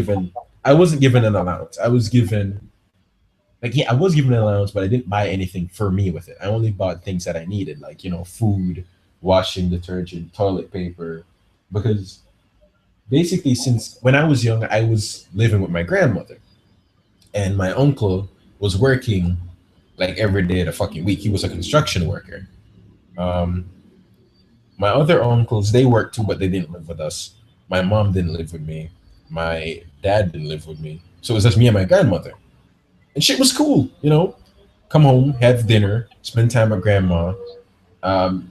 given an allowance. I was given, like, yeah, I was given an allowance, but I didn't buy anything for me with it. I only bought things that I needed, like, food, washing detergent, toilet paper, because basically since when I was young, I was living with my grandmother, and my uncle was working like every day of the fucking week. He was a construction worker. Um, My other uncles, they worked too, but they didn't live with us. My mom didn't live with me. My dad didn't live with me. So it was just me and my grandmother. And shit was cool, Come home, have dinner, spend time with grandma.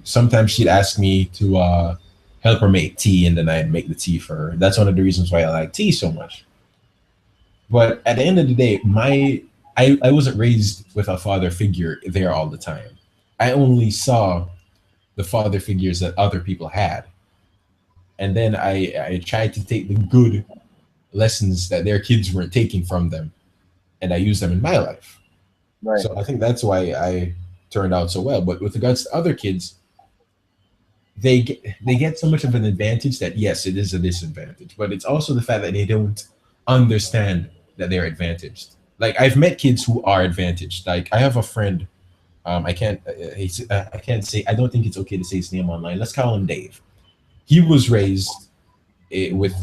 Sometimes she'd ask me to help her make tea, and then I'd make the tea for her. That's one of the reasons why I like tea so much. But at the end of the day, I wasn't raised with a father figure there all the time. I only saw the father figures that other people had, and then I tried to take the good lessons that their kids weren't taking from them, and I use them in my life. Right. So I think that's why I turned out so well. But with regards to other kids, they get so much of an advantage that yes, it is a disadvantage, but it's also the fact that they don't understand that they're advantaged. Like I've met kids who are advantaged. Like I have a friend. I can't say. I don't think it's okay to say his name online. Let's call him Dave. He was raised with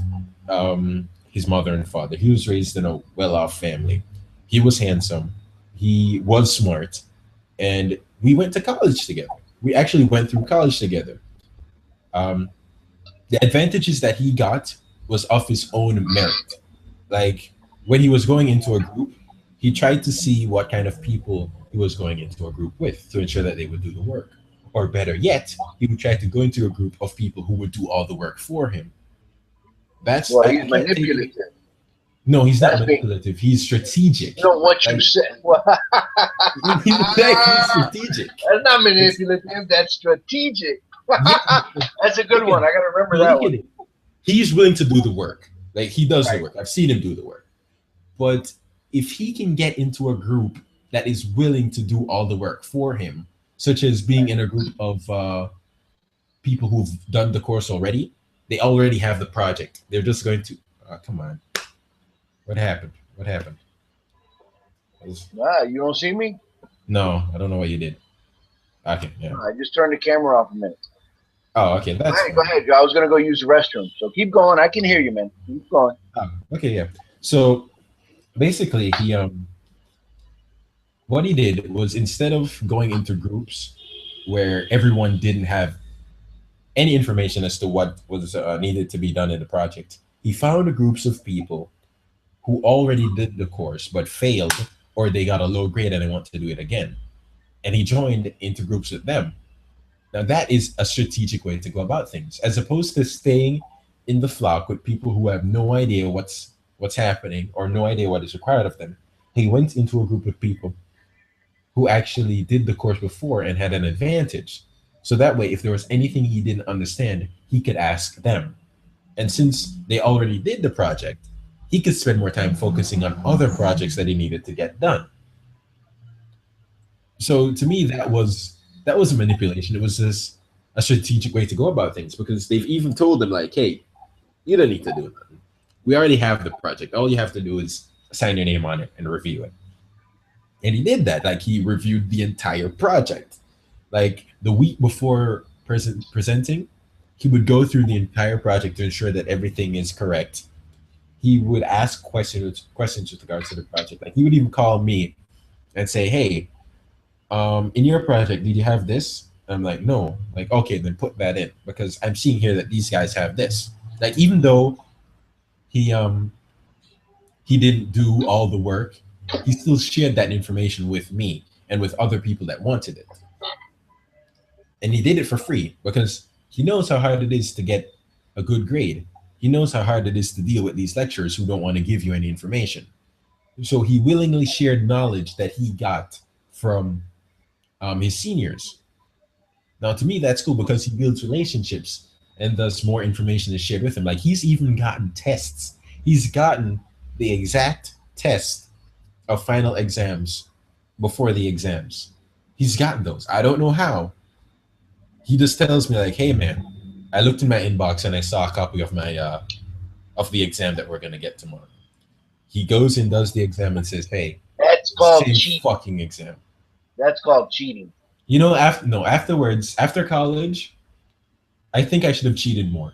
his mother and father. He was raised in a well-off family. He was handsome. He was smart, and we went to college together. We actually went through college together. Um, the advantages that he got was of his own merit. Like when he was going into a group, he tried to see what kind of people he was going into a group with to ensure that they would do the work. Or better yet, he would try to go into a group of people who would do all the work for him. That's Well, I he's can't take it. manipulative. No, he's not That's being, manipulative. He's strategic. what you Like said. Well, he's exactly strategic. that's not It's manipulative. That's strategic. yeah. That's a good Look one. at I got to remember no, that look one. at it. He's willing to do the work. Like he does the Right. work. I've seen him do the work. But if he can get into a group that is willing to do all the work for him, such as being Right. in a group of people who've done the course already, they already have the project. They're just going to. Come on, what happened? What happened? You don't see me? No, I don't know what you did. Okay, yeah. I just turned the camera off a minute. Oh, okay, Go that's ahead. Go fine. ahead. I was going to go use the restroom. So keep going. I can hear you, man. Keep going. Okay, yeah. So basically, what he did was instead of going into groups where everyone didn't have any information as to what was needed to be done in the project, he found groups of people who already did the course but failed or they got a low grade and they want to do it again. And he joined into groups with them. Now that is a strategic way to go about things, as opposed to staying in the flock with people who have no idea what's happening or no idea what is required of them. He went into a group of people who actually did the course before and had an advantage. So that way, if there was anything he didn't understand, he could ask them. And since they already did the project, he could spend more time focusing on other projects that he needed to get done. So to me, that was a manipulation. It was just a strategic way to go about things because they've even told them like, hey, you don't need to do nothing. We already have the project. All you have to do is sign your name on it and review it. And he did that. Like he reviewed the entire project. Like the week before presenting, he would go through the entire project to ensure that everything is correct. He would ask questions with regards to the project. Like he would even call me and say, "Hey, in your project, did you have this?" I'm like, "No." Like, okay, then put that in because I'm seeing here that these guys have this. Like, even though he he didn't do all the work. He still shared that information with me and with other people that wanted it. And he did it for free because he knows how hard it is to get a good grade. He knows how hard it is to deal with these lecturers who don't want to give you any information. So he willingly shared knowledge that he got from his seniors. Now, to me, that's cool because he builds relationships and thus more information is shared with him. Like he's even gotten tests. He's gotten the exact test of final exams before the exams. He's gotten those. I don't know how. He just tells me like, "Hey, man, I looked in my inbox and I saw a copy of my of the exam that we're gonna get tomorrow." He goes and does the exam and says, "Hey, That's called same cheating. fucking exam." That's called cheating. You know, afterwards, after college, I think I should have cheated more.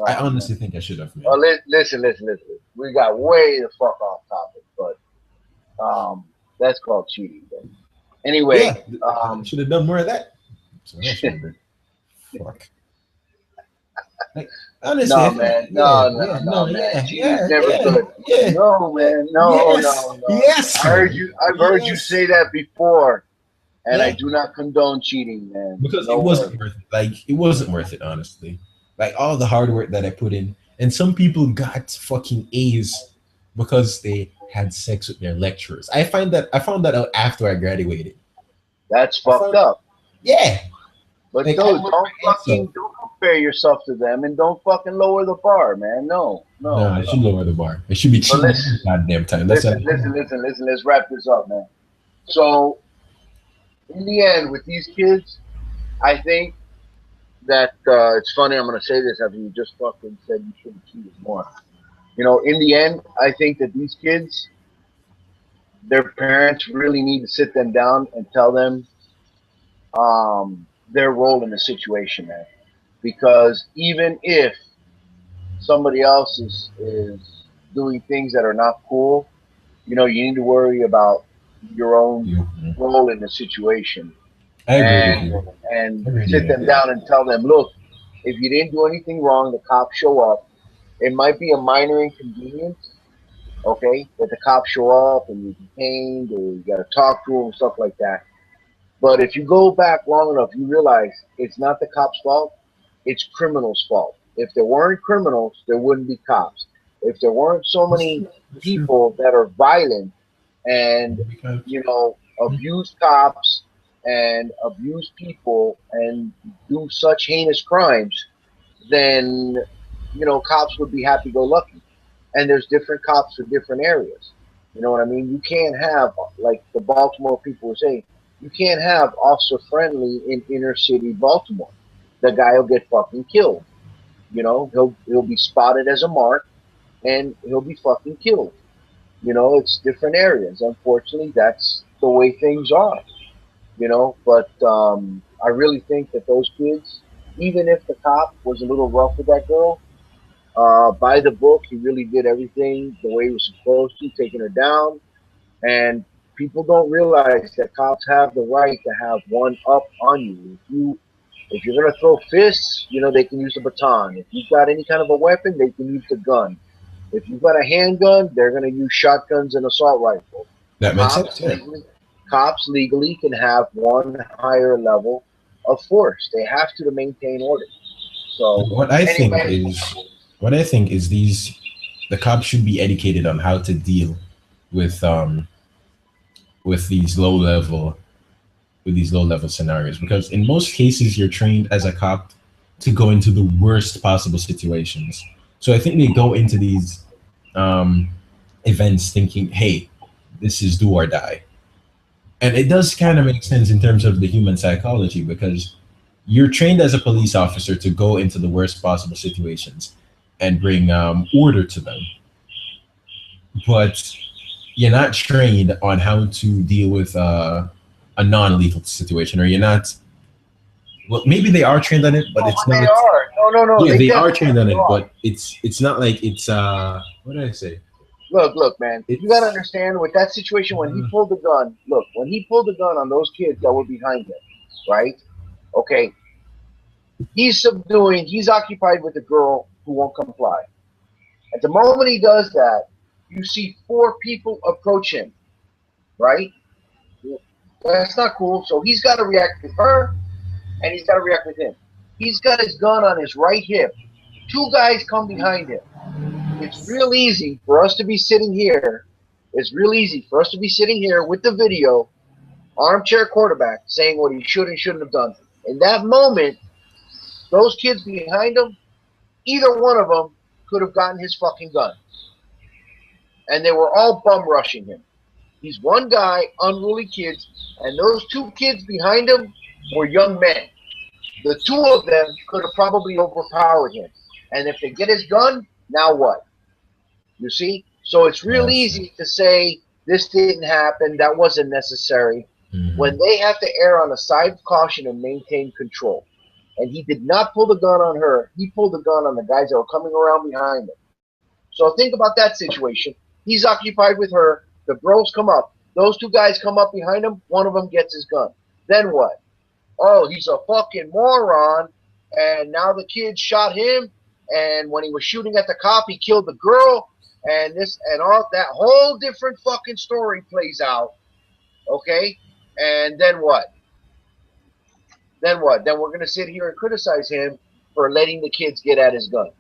I honestly think I should have, man. Well, listen. We got way the fuck off topic, but that's called cheating. Then. Anyway, I should have done more of that. So I should have fuck. Like, honestly, no, man, no, man. Cheating's never good. Yeah. No, man, no. Yes. I've heard you say that before. And I do not condone cheating, man. Because it wasn't worth it. Like, it wasn't worth it, honestly. Like, all the hard work that I put in. And some people got fucking A's because they had sex with their lecturers. I found that out after I graduated. That's fucked up. Yeah. But like, don't compare yourself to them and don't fucking lower the bar, man. No. I should lower the bar. I should be cheating goddamn time. Listen. Let's wrap this up, man. So, in the end, with these kids, I think that it's funny. I'm going to say this after you just fucking said you shouldn't cheat more. You know, in the end, I think that these kids, their parents really need to sit them down and tell them their role in the situation, man. Because even if somebody else is doing things that are not cool, you know, you need to worry about your own role in the situation. And sit them down and tell them, look, if you didn't do anything wrong, the cops show up. It might be a minor inconvenience, okay, that the cops show up and you're detained or you got to talk to them, stuff like that. But if you go back long enough, you realize it's not the cops' fault, it's criminals' fault. If there weren't criminals, there wouldn't be cops. If there weren't so many people that are violent and, you know, abuse cops and abuse people and do such heinous crimes, then, you know, cops would be happy-go-lucky. And there's different cops for different areas. You know what I mean? You can't have, like the Baltimore people were saying, you can't have officer-friendly in inner-city Baltimore. The guy will get fucking killed. You know, he'll be spotted as a mark, and he'll be fucking killed. You know, it's different areas. Unfortunately, that's the way things are. You know, but I really think that those kids, even if the cop was a little rough with that girl, by the book, he really did everything the way he was supposed to, taking her down. And people don't realize that cops have the right to have one up on you. If you're gonna throw fists, you know, they can use a baton. If you've got any kind of a weapon, they can use the gun. If you've got a handgun, they're gonna use shotguns and assault rifles. That makes sense. Cops legally can have one higher level of force. They have to maintain order. So what I think is the cops should be educated on how to deal with these low level scenarios, because in most cases you're trained as a cop to go into the worst possible situations. So I think they go into these events thinking, hey, this is do or die. And it does kind of make sense in terms of the human psychology, because you're trained as a police officer to go into the worst possible situations and bring order to them. But you're not trained on how to deal with a non-lethal situation, or you're not. Well, maybe they are trained on it, but it's not. They are. No. Yeah, they are trained on it, but it's not like it's what did I say? Look, man. You gotta understand with that situation when he pulled the gun. Look, when he pulled the gun on those kids that were behind him, right? Okay. He's occupied with a girl who won't comply. At the moment he does that, you see 4 people approach him, right? That's not cool. So he's got to react with her, and he's got to react with him. He's got his gun on his right hip. 2 guys come behind him. It's real easy for us to be sitting here. It's real easy for us to be sitting here with the video, armchair quarterback, saying what he should and shouldn't have done. In that moment, those kids behind him, either one of them could have gotten his fucking gun. And they were all bum rushing him. He's one guy, unruly kids, and those 2 kids behind him were young men. The 2 of them could have probably overpowered him. And if they get his gun, now what? You see? So it's real easy to say this didn't happen, that wasn't necessary, when they have to err on the side of caution and maintain control. And he did not pull the gun on her. He pulled the gun on the guys that were coming around behind him. So think about that situation. He's occupied with her. The bros come up. Those 2 guys come up behind him. One of them gets his gun. Then what? Oh, he's a fucking moron. And now the kid shot him. And when he was shooting at the cop, he killed the girl. And this and all that whole different fucking story plays out. Okay? And then what? Then what? Then we're going to sit here and criticize him for letting the kids get at his gun.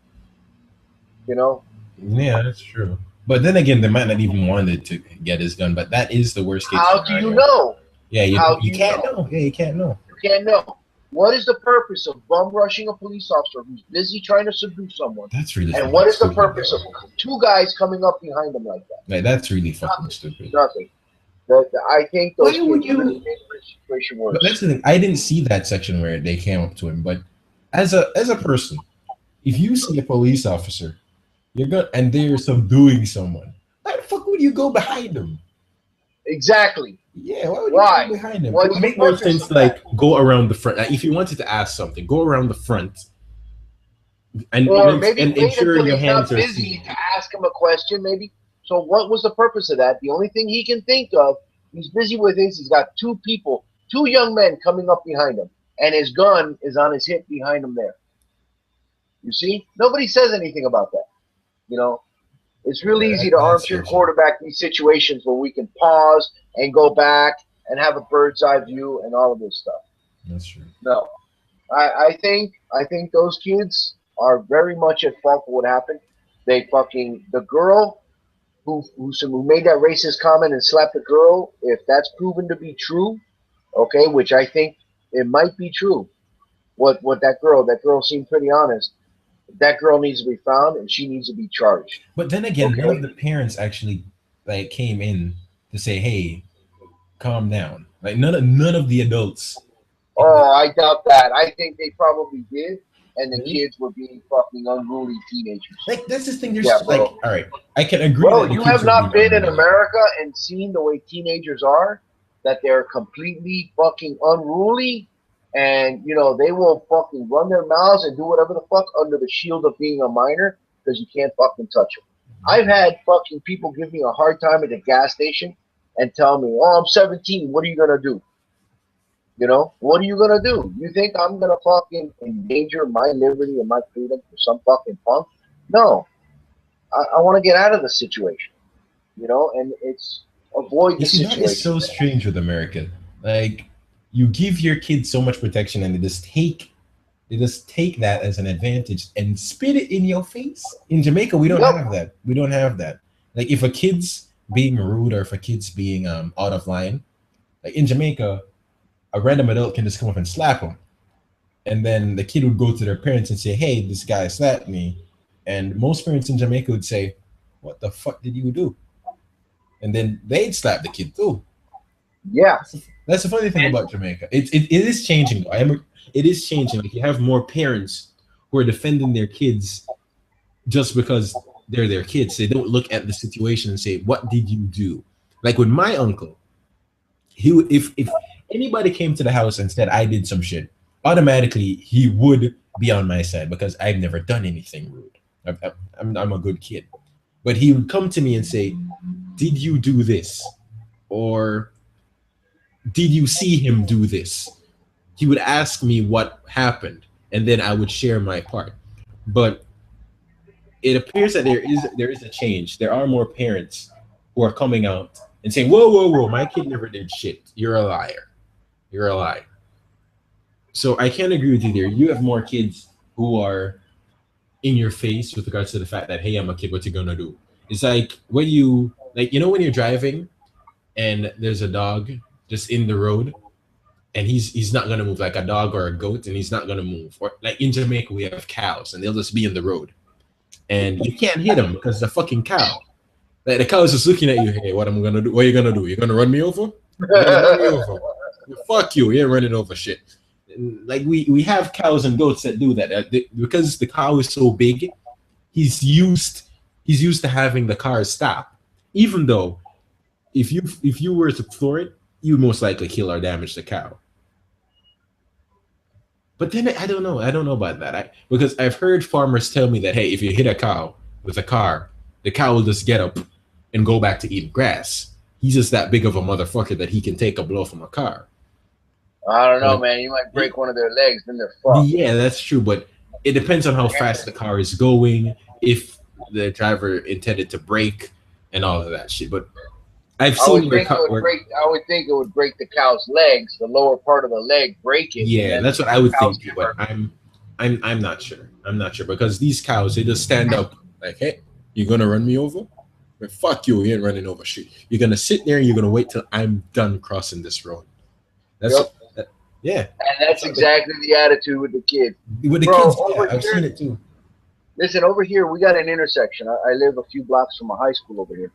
You know? Yeah, that's true. But then again, they might not even wanted to get his gun, but that is the worst case How scenario. do you know? Yeah, you can't know. Yeah, you can't know. You can't know. What is the purpose of bum rushing a police officer who's busy trying to subdue someone? That's really And what is the stupid, purpose though. of 2 guys coming up behind him like that? Like, that's really fucking stupid. Nothing. I think those Why would kids you- really made the situation worse. But that's the thing. I didn't see that section where they came up to him. But as a person, if you see a police officer, and they're subduing someone, why the fuck would you go behind them? Exactly. Yeah, why would Why? you go behind them? What's It would make the more purpose sense of to like go around the front. Like, if you wanted to ask something, go around the front and Or maybe and wait ensure until your he's not hands are busy seen. to ask him a question, maybe. So what was the purpose of that? The only thing he can think of, he's busy with is he's got 2 people, 2 young men coming up behind him, and his gun is on his hip behind him there. You see? Nobody says anything about that. You know? It's real easy to That's armchair for sure. quarterback these situations where we can pause and go back and have a bird's eye view and all of this stuff. That's true. No. I think those kids are very much at fault for what happened. They fucking the girl who made that racist comment and slapped the girl, if that's proven to be true, okay, which I think it might be true. What that girl seemed pretty honest. That girl needs to be found and she needs to be charged. But then again, Okay. none of the parents actually like came in to say, "Hey, calm down." Like none of the adults. Oh, I doubt that. I think they probably did, and the kids were being fucking unruly teenagers. Like that's the thing. There's Yeah, bro. like, all right, I can agree. Bro, that the you kids have were not being been in unruly. America and seen the way teenagers are, that they're completely fucking unruly, and you know they will fucking run their mouths and do whatever the fuck under the shield of being a minor because you can't fucking touch them. I've had fucking people give me a hard time at the gas station and tell me, "Oh, I'm 17. What are you gonna do?" You know, what are you gonna do? You think I'm gonna fucking endanger my liberty and my freedom for some fucking punk? No, I want to get out of the situation. You know, and it's avoid the You see, that situation. is so strange with America. Like, you give your kids so much protection, and they just take that as an advantage and spit it in your face. In Jamaica, we don't Yep. have that. We don't have that. Like, if a kid's being rude or if a kid's being out of line, like in Jamaica, a random adult can just come up and slap them, and then the kid would go to their parents and say, "Hey, this guy slapped me," and most parents in Jamaica would say, "What the fuck did you do?" And then they'd slap the kid too. Yeah, That's the funny thing about Jamaica. It is changing. It is changing. Like, you have more parents who are defending their kids just because they're their kids. They don't look at the situation and say, "What did you do?" Like with my uncle, if anybody came to the house and said I did some shit, automatically he would be on my side because I've never done anything rude. I'm a good kid. But he would come to me and say, "Did you do this?" Or "Did you see him do this?" He would ask me what happened, and then I would share my part. But it appears that there is a change. There are more parents who are coming out and saying, "Whoa, whoa, whoa! My kid never did shit. You're a liar. You're a liar." So I can't agree with you there. You have more kids who are in your face with regards to the fact that, hey, I'm a kid. What you gonna do? It's like when you like when you're driving and there's a dog just in the road and he's not gonna move, like a dog or a goat, and he's not gonna move. Or like in Jamaica we have cows and they'll just be in the road and you can't hit them because the fucking cow. Like the cow is just looking at you. Hey, what am I gonna do? What are you gonna do? You're gonna run me over? You're gonna run me over? Fuck you! You ain't running over shit. Like we have cows and goats that do that because the cow is so big. He's used to having the car stop, even though if you were to floor it, you would most likely kill or damage the cow. But then I don't know. I don't know about that. Because I've heard farmers tell me that, hey, if you hit a cow with a car, the cow will just get up and go back to eating grass. He's just that big of a motherfucker that he can take a blow from a car. I don't know, man. You might break one of their legs, then they're fucked. Yeah, that's true. But it depends on how fast the car is going, if the driver intended to brake, and all of that shit. But I've I seen would think it would break the cow's legs, the lower part of the leg, break it. Yeah, that's what I would think too, but I'm not sure. I'm not sure because these cows, they just stand up like, hey, you gonna run me over? Well, fuck you, you ain't running over shit. You're gonna sit there and you're gonna wait till I'm done crossing this road. That's yeah. And that's exactly the attitude with the kids. With the kids, yeah, I've seen it too. Listen, over here we got an intersection. I live a few blocks from a high school over here.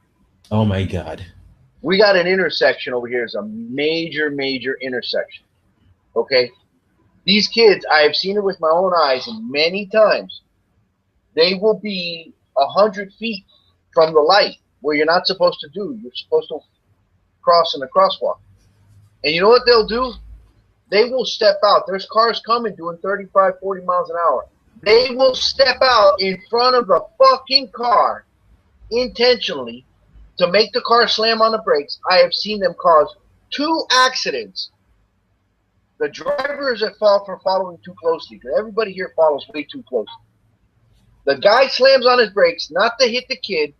Oh my God. We got an intersection over here. It's a major, major intersection. Okay? These kids, I have seen it with my own eyes, and many times they will be 100 feet from the light where you're not supposed to do. You're supposed to cross in the crosswalk. And you know what they'll do? They will step out. There's cars coming doing 35, 40 miles an hour. They will step out in front of the fucking car intentionally to make the car slam on the brakes. I have seen them cause 2 accidents. The driver is at fault for following too closely, because everybody here follows way too closely. The guy slams on his brakes, not to hit the kid.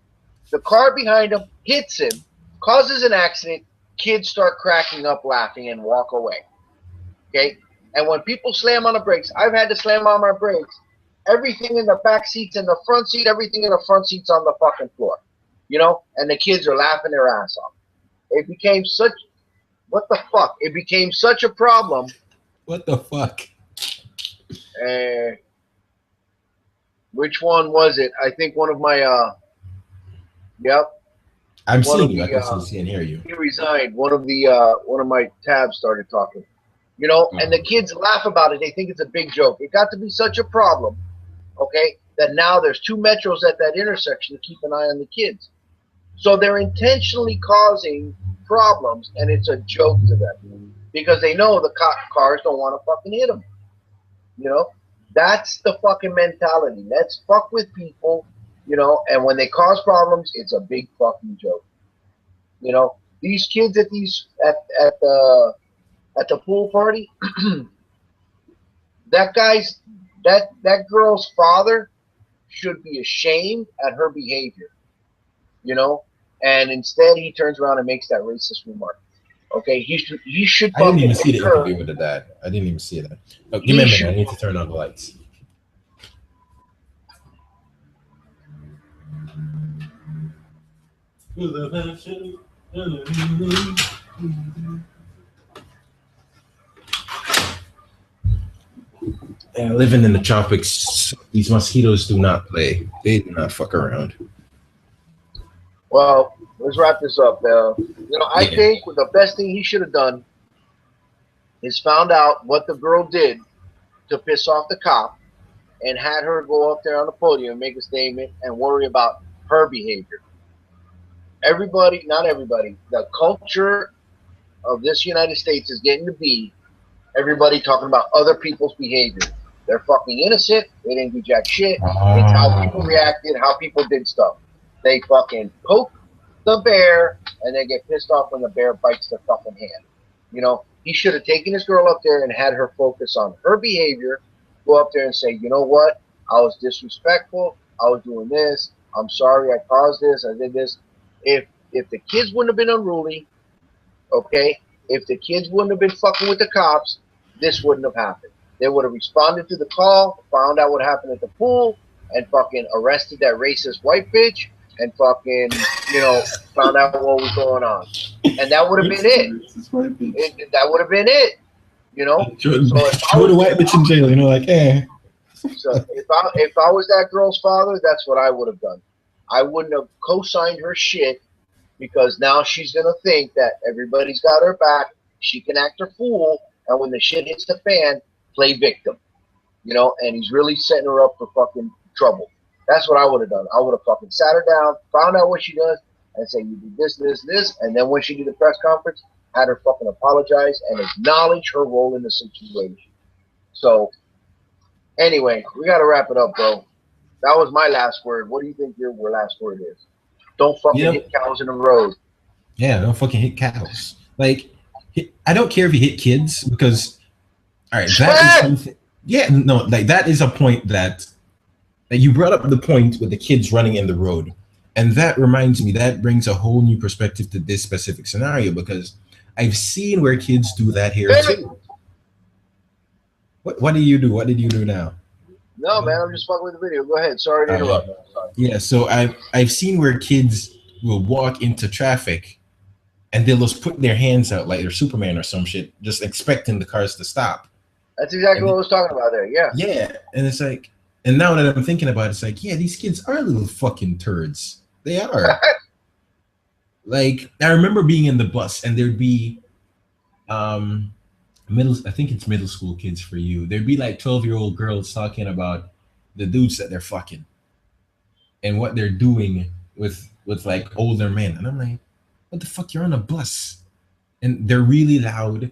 The car behind him hits him, causes an accident. Kids start cracking up laughing and walk away. Okay? And when people slam on the brakes, I've had to slam on my brakes. Everything in the back seats and the front seat, everything in the front seat's on the fucking floor. You know, and the kids are laughing their ass off. It became such, what the fuck? It became such a problem. What the fuck? Which one was it? I think one of my, yep. I'm seeing you. I can still see and hear you. He resigned. One of my tabs started talking. You know, and the kids laugh about it. They think it's a big joke. It got to be such a problem, okay, that now there's 2 metros at that intersection to keep an eye on the kids. So they're intentionally causing problems, and it's a joke to them because they know the cars don't want to fucking hit them. You know, that's the fucking mentality. Let's fuck with people, you know, and when they cause problems, it's a big fucking joke. You know, these kids at the pool party, that girl's father should be ashamed at her behavior, you know, and instead he turns around and makes that racist remark. Okay, he should. I didn't even see the interview with the dad. I didn't even see that. Oh, give me a minute. I need to turn on the lights. Yeah, living in the tropics, these mosquitoes do not play. They do not fuck around. Well, let's wrap this up. You know, I think the best thing he should have done is found out what the girl did to piss off the cop and had her go up there on the podium and make a statement and worry about her behavior. Everybody, not everybody, the culture of this United States is getting to be everybody talking about other people's behavior. They're fucking innocent. They didn't do jack shit. It's how people reacted, how people did stuff. They fucking poke the bear and they get pissed off when the bear bites their fucking hand. You know, he should have taken this girl up there and had her focus on her behavior, go up there and say, you know what? I was disrespectful. I was doing this. I'm sorry, I caused this. I did this. If the kids wouldn't have been unruly, okay, if the kids wouldn't have been fucking with the cops, this wouldn't have happened. They would have responded to the call, found out what happened at the pool, and fucking arrested that racist white bitch, and fucking, found out what was going on. And that would have been it. That would have been it. Throw the white bitch in jail, like, eh. So if I was that girl's father, that's what I would have done. I wouldn't have co-signed her shit, because now she's gonna think that everybody's got her back. She can act her fool, and when the shit hits the fan, play victim. And he's really setting her up for fucking trouble. That's what I would have done. I would have fucking sat her down, found out what she does, and say, you did this, this, this, and then when she did the press conference, had her fucking apologize and acknowledge her role in the situation. So, anyway, we got to wrap it up, bro. That was my last word. What do you think your last word is? Don't fucking hit cows in the road. Yeah, don't fucking hit cows. Like, I don't care if you hit kids, because, all right, that is something. Yeah, no, like, that is a point that you brought up, the point with the kids running in the road. And that reminds me, that brings a whole new perspective to this specific scenario, because I've seen where kids do that here too. What do you do? What did you do now? No, man, I'm just fucking with the video. Go ahead. Sorry to interrupt. Yeah, so I've seen where kids will walk into traffic and they'll just put their hands out like they're Superman or some shit, just expecting the cars to stop. That's exactly what I was talking about there. Yeah. Yeah, and it's like, and now that I'm thinking about it, it's like, yeah, these kids are little fucking turds. They are. Like, I remember being in the bus and there'd be I think it's middle school kids for you. There'd be like 12-year-old girls talking about the dudes that they're fucking and what they're doing with like older men. And I'm like, what the fuck? You're on a bus. And they're really loud.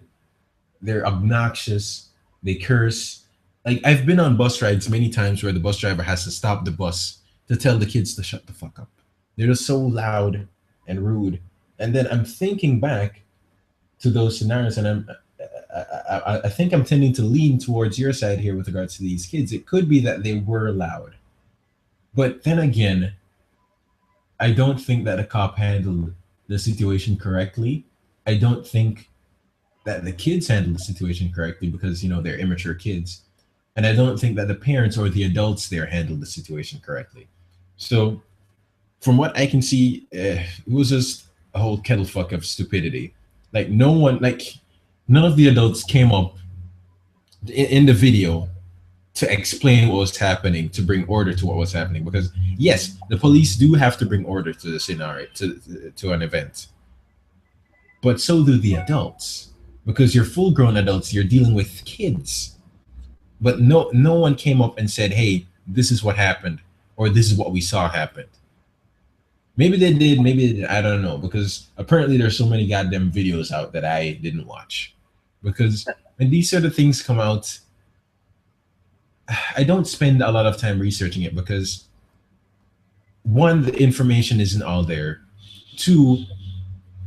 They're obnoxious. They curse. Like, I've been on bus rides many times where the bus driver has to stop the bus to tell the kids to shut the fuck up. They're just so loud and rude. And then I'm thinking back to those scenarios, and I think I'm tending to lean towards your side here with regards to these kids. It could be that they were loud. But then again, I don't think that a cop handled the situation correctly. I don't think that the kids handled the situation correctly because, they're immature kids. And I don't think that the parents or the adults there handled the situation correctly. So from what I can see, it was just a whole kettle fuck of stupidity. Like, none of the adults came up in the video to explain what was happening, to bring order to what was happening. Because yes, the police do have to bring order to the scenario, to an event. But so do the adults. Because you're full-grown adults, you're dealing with kids. But no one came up and said, hey, this is what happened, or this is what we saw happen. Maybe they did, maybe they didn't, I don't know, because apparently there's so many goddamn videos out that I didn't watch. Because when these sort of things come out, I don't spend a lot of time researching it because, one, the information isn't all there. Two,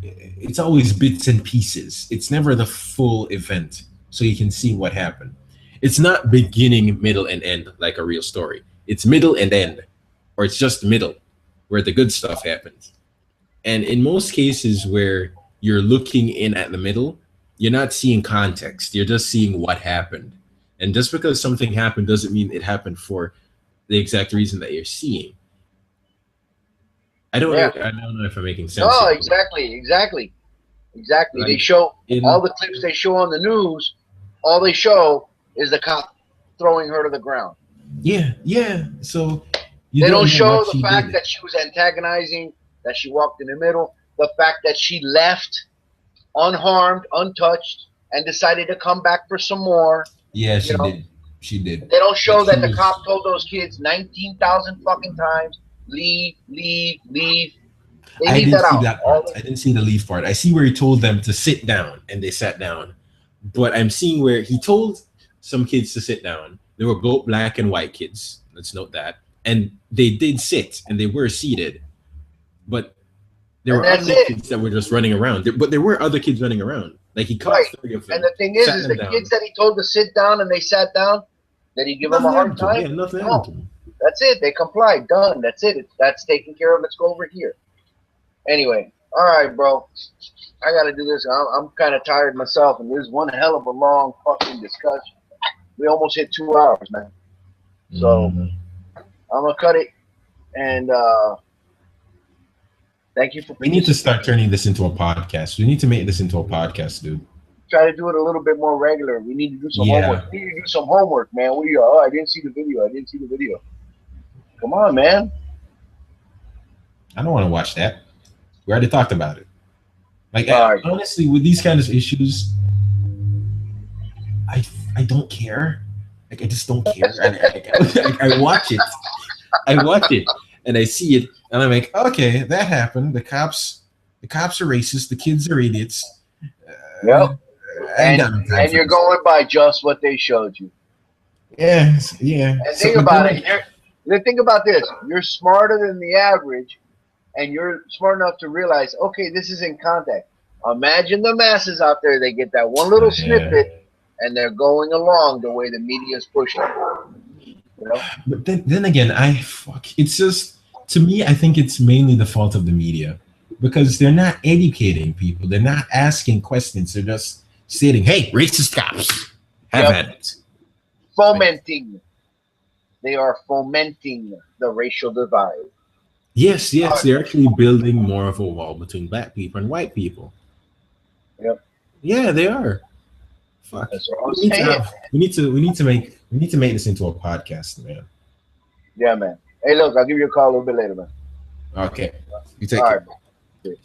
it's always bits and pieces. It's never the full event, so you can see what happened. It's not beginning, middle, and end like a real story. It's middle and end, or it's just middle, where the good stuff happens. And in most cases where you're looking in at the middle, you're not seeing context. You're just seeing what happened. And just because something happened doesn't mean it happened for the exact reason that you're seeing. I don't know if I'm making sense. No, exactly. Like, they show all the clips they show on the news. All they show is the cop throwing her to the ground. Yeah. So they don't show the fact that she was antagonizing, that she walked in the middle, the fact that she left unharmed, untouched, and decided to come back for some more. Yeah, she did. They don't show that the cop told those kids 19,000 fucking times, leave. I didn't see that part. I didn't see the leave part. I see where he told them to sit down, and they sat down. But I'm seeing where he told some kids to sit down. They were both black and white kids. Let's note that. And they did sit, and they were seated. But there were other kids that were just running around. But there were other kids running around. Like, he caught 3 of them. And the thing is the kids that he told to sit down and they sat down, did he give them a hard time? Yeah, nothing happened to them. That's it. They complied. Done. That's it. That's taken care of. Let's go over here. Anyway, all right, bro. I got to do this. I'm kind of tired myself, and this is one hell of a long fucking discussion. We almost hit 2 hours, man. So I'm going to cut it. And thank you for. We need to start turning this into a podcast. We need to make this into a podcast, dude. Try to do it a little bit more regular. We need to do some homework. We need to do some homework, man. What are you? Oh, I didn't see the video. Come on, man. I don't want to watch that. We already talked about it. Like, honestly, with these kind of issues, I don't care. Like, I just don't care. I watch it. I watch it, and I see it, and I'm like, okay, that happened. The cops are racist. The kids are idiots. Yep. And you're going by just what they showed you. Yes, yeah. And think about it. Think about this. You're smarter than the average, and you're smart enough to realize, okay, this is in context. Imagine the masses out there. They get that one little snippet, and they're going along the way the media is pushing. You know? But then again, it's just, to me, I think it's mainly the fault of the media, because they're not educating people. They're not asking questions. They're just stating, hey, racist cops, have at it. Fomenting. They are fomenting the racial divide. Yes, they're actually building more of a wall between black people and white people. Yep. Yeah, they are. Fuck. That's what I'm saying. We need to make this into a podcast, man. Yeah, man. Hey, look, I'll give you a call a little bit later, man. Okay. You take care. Right.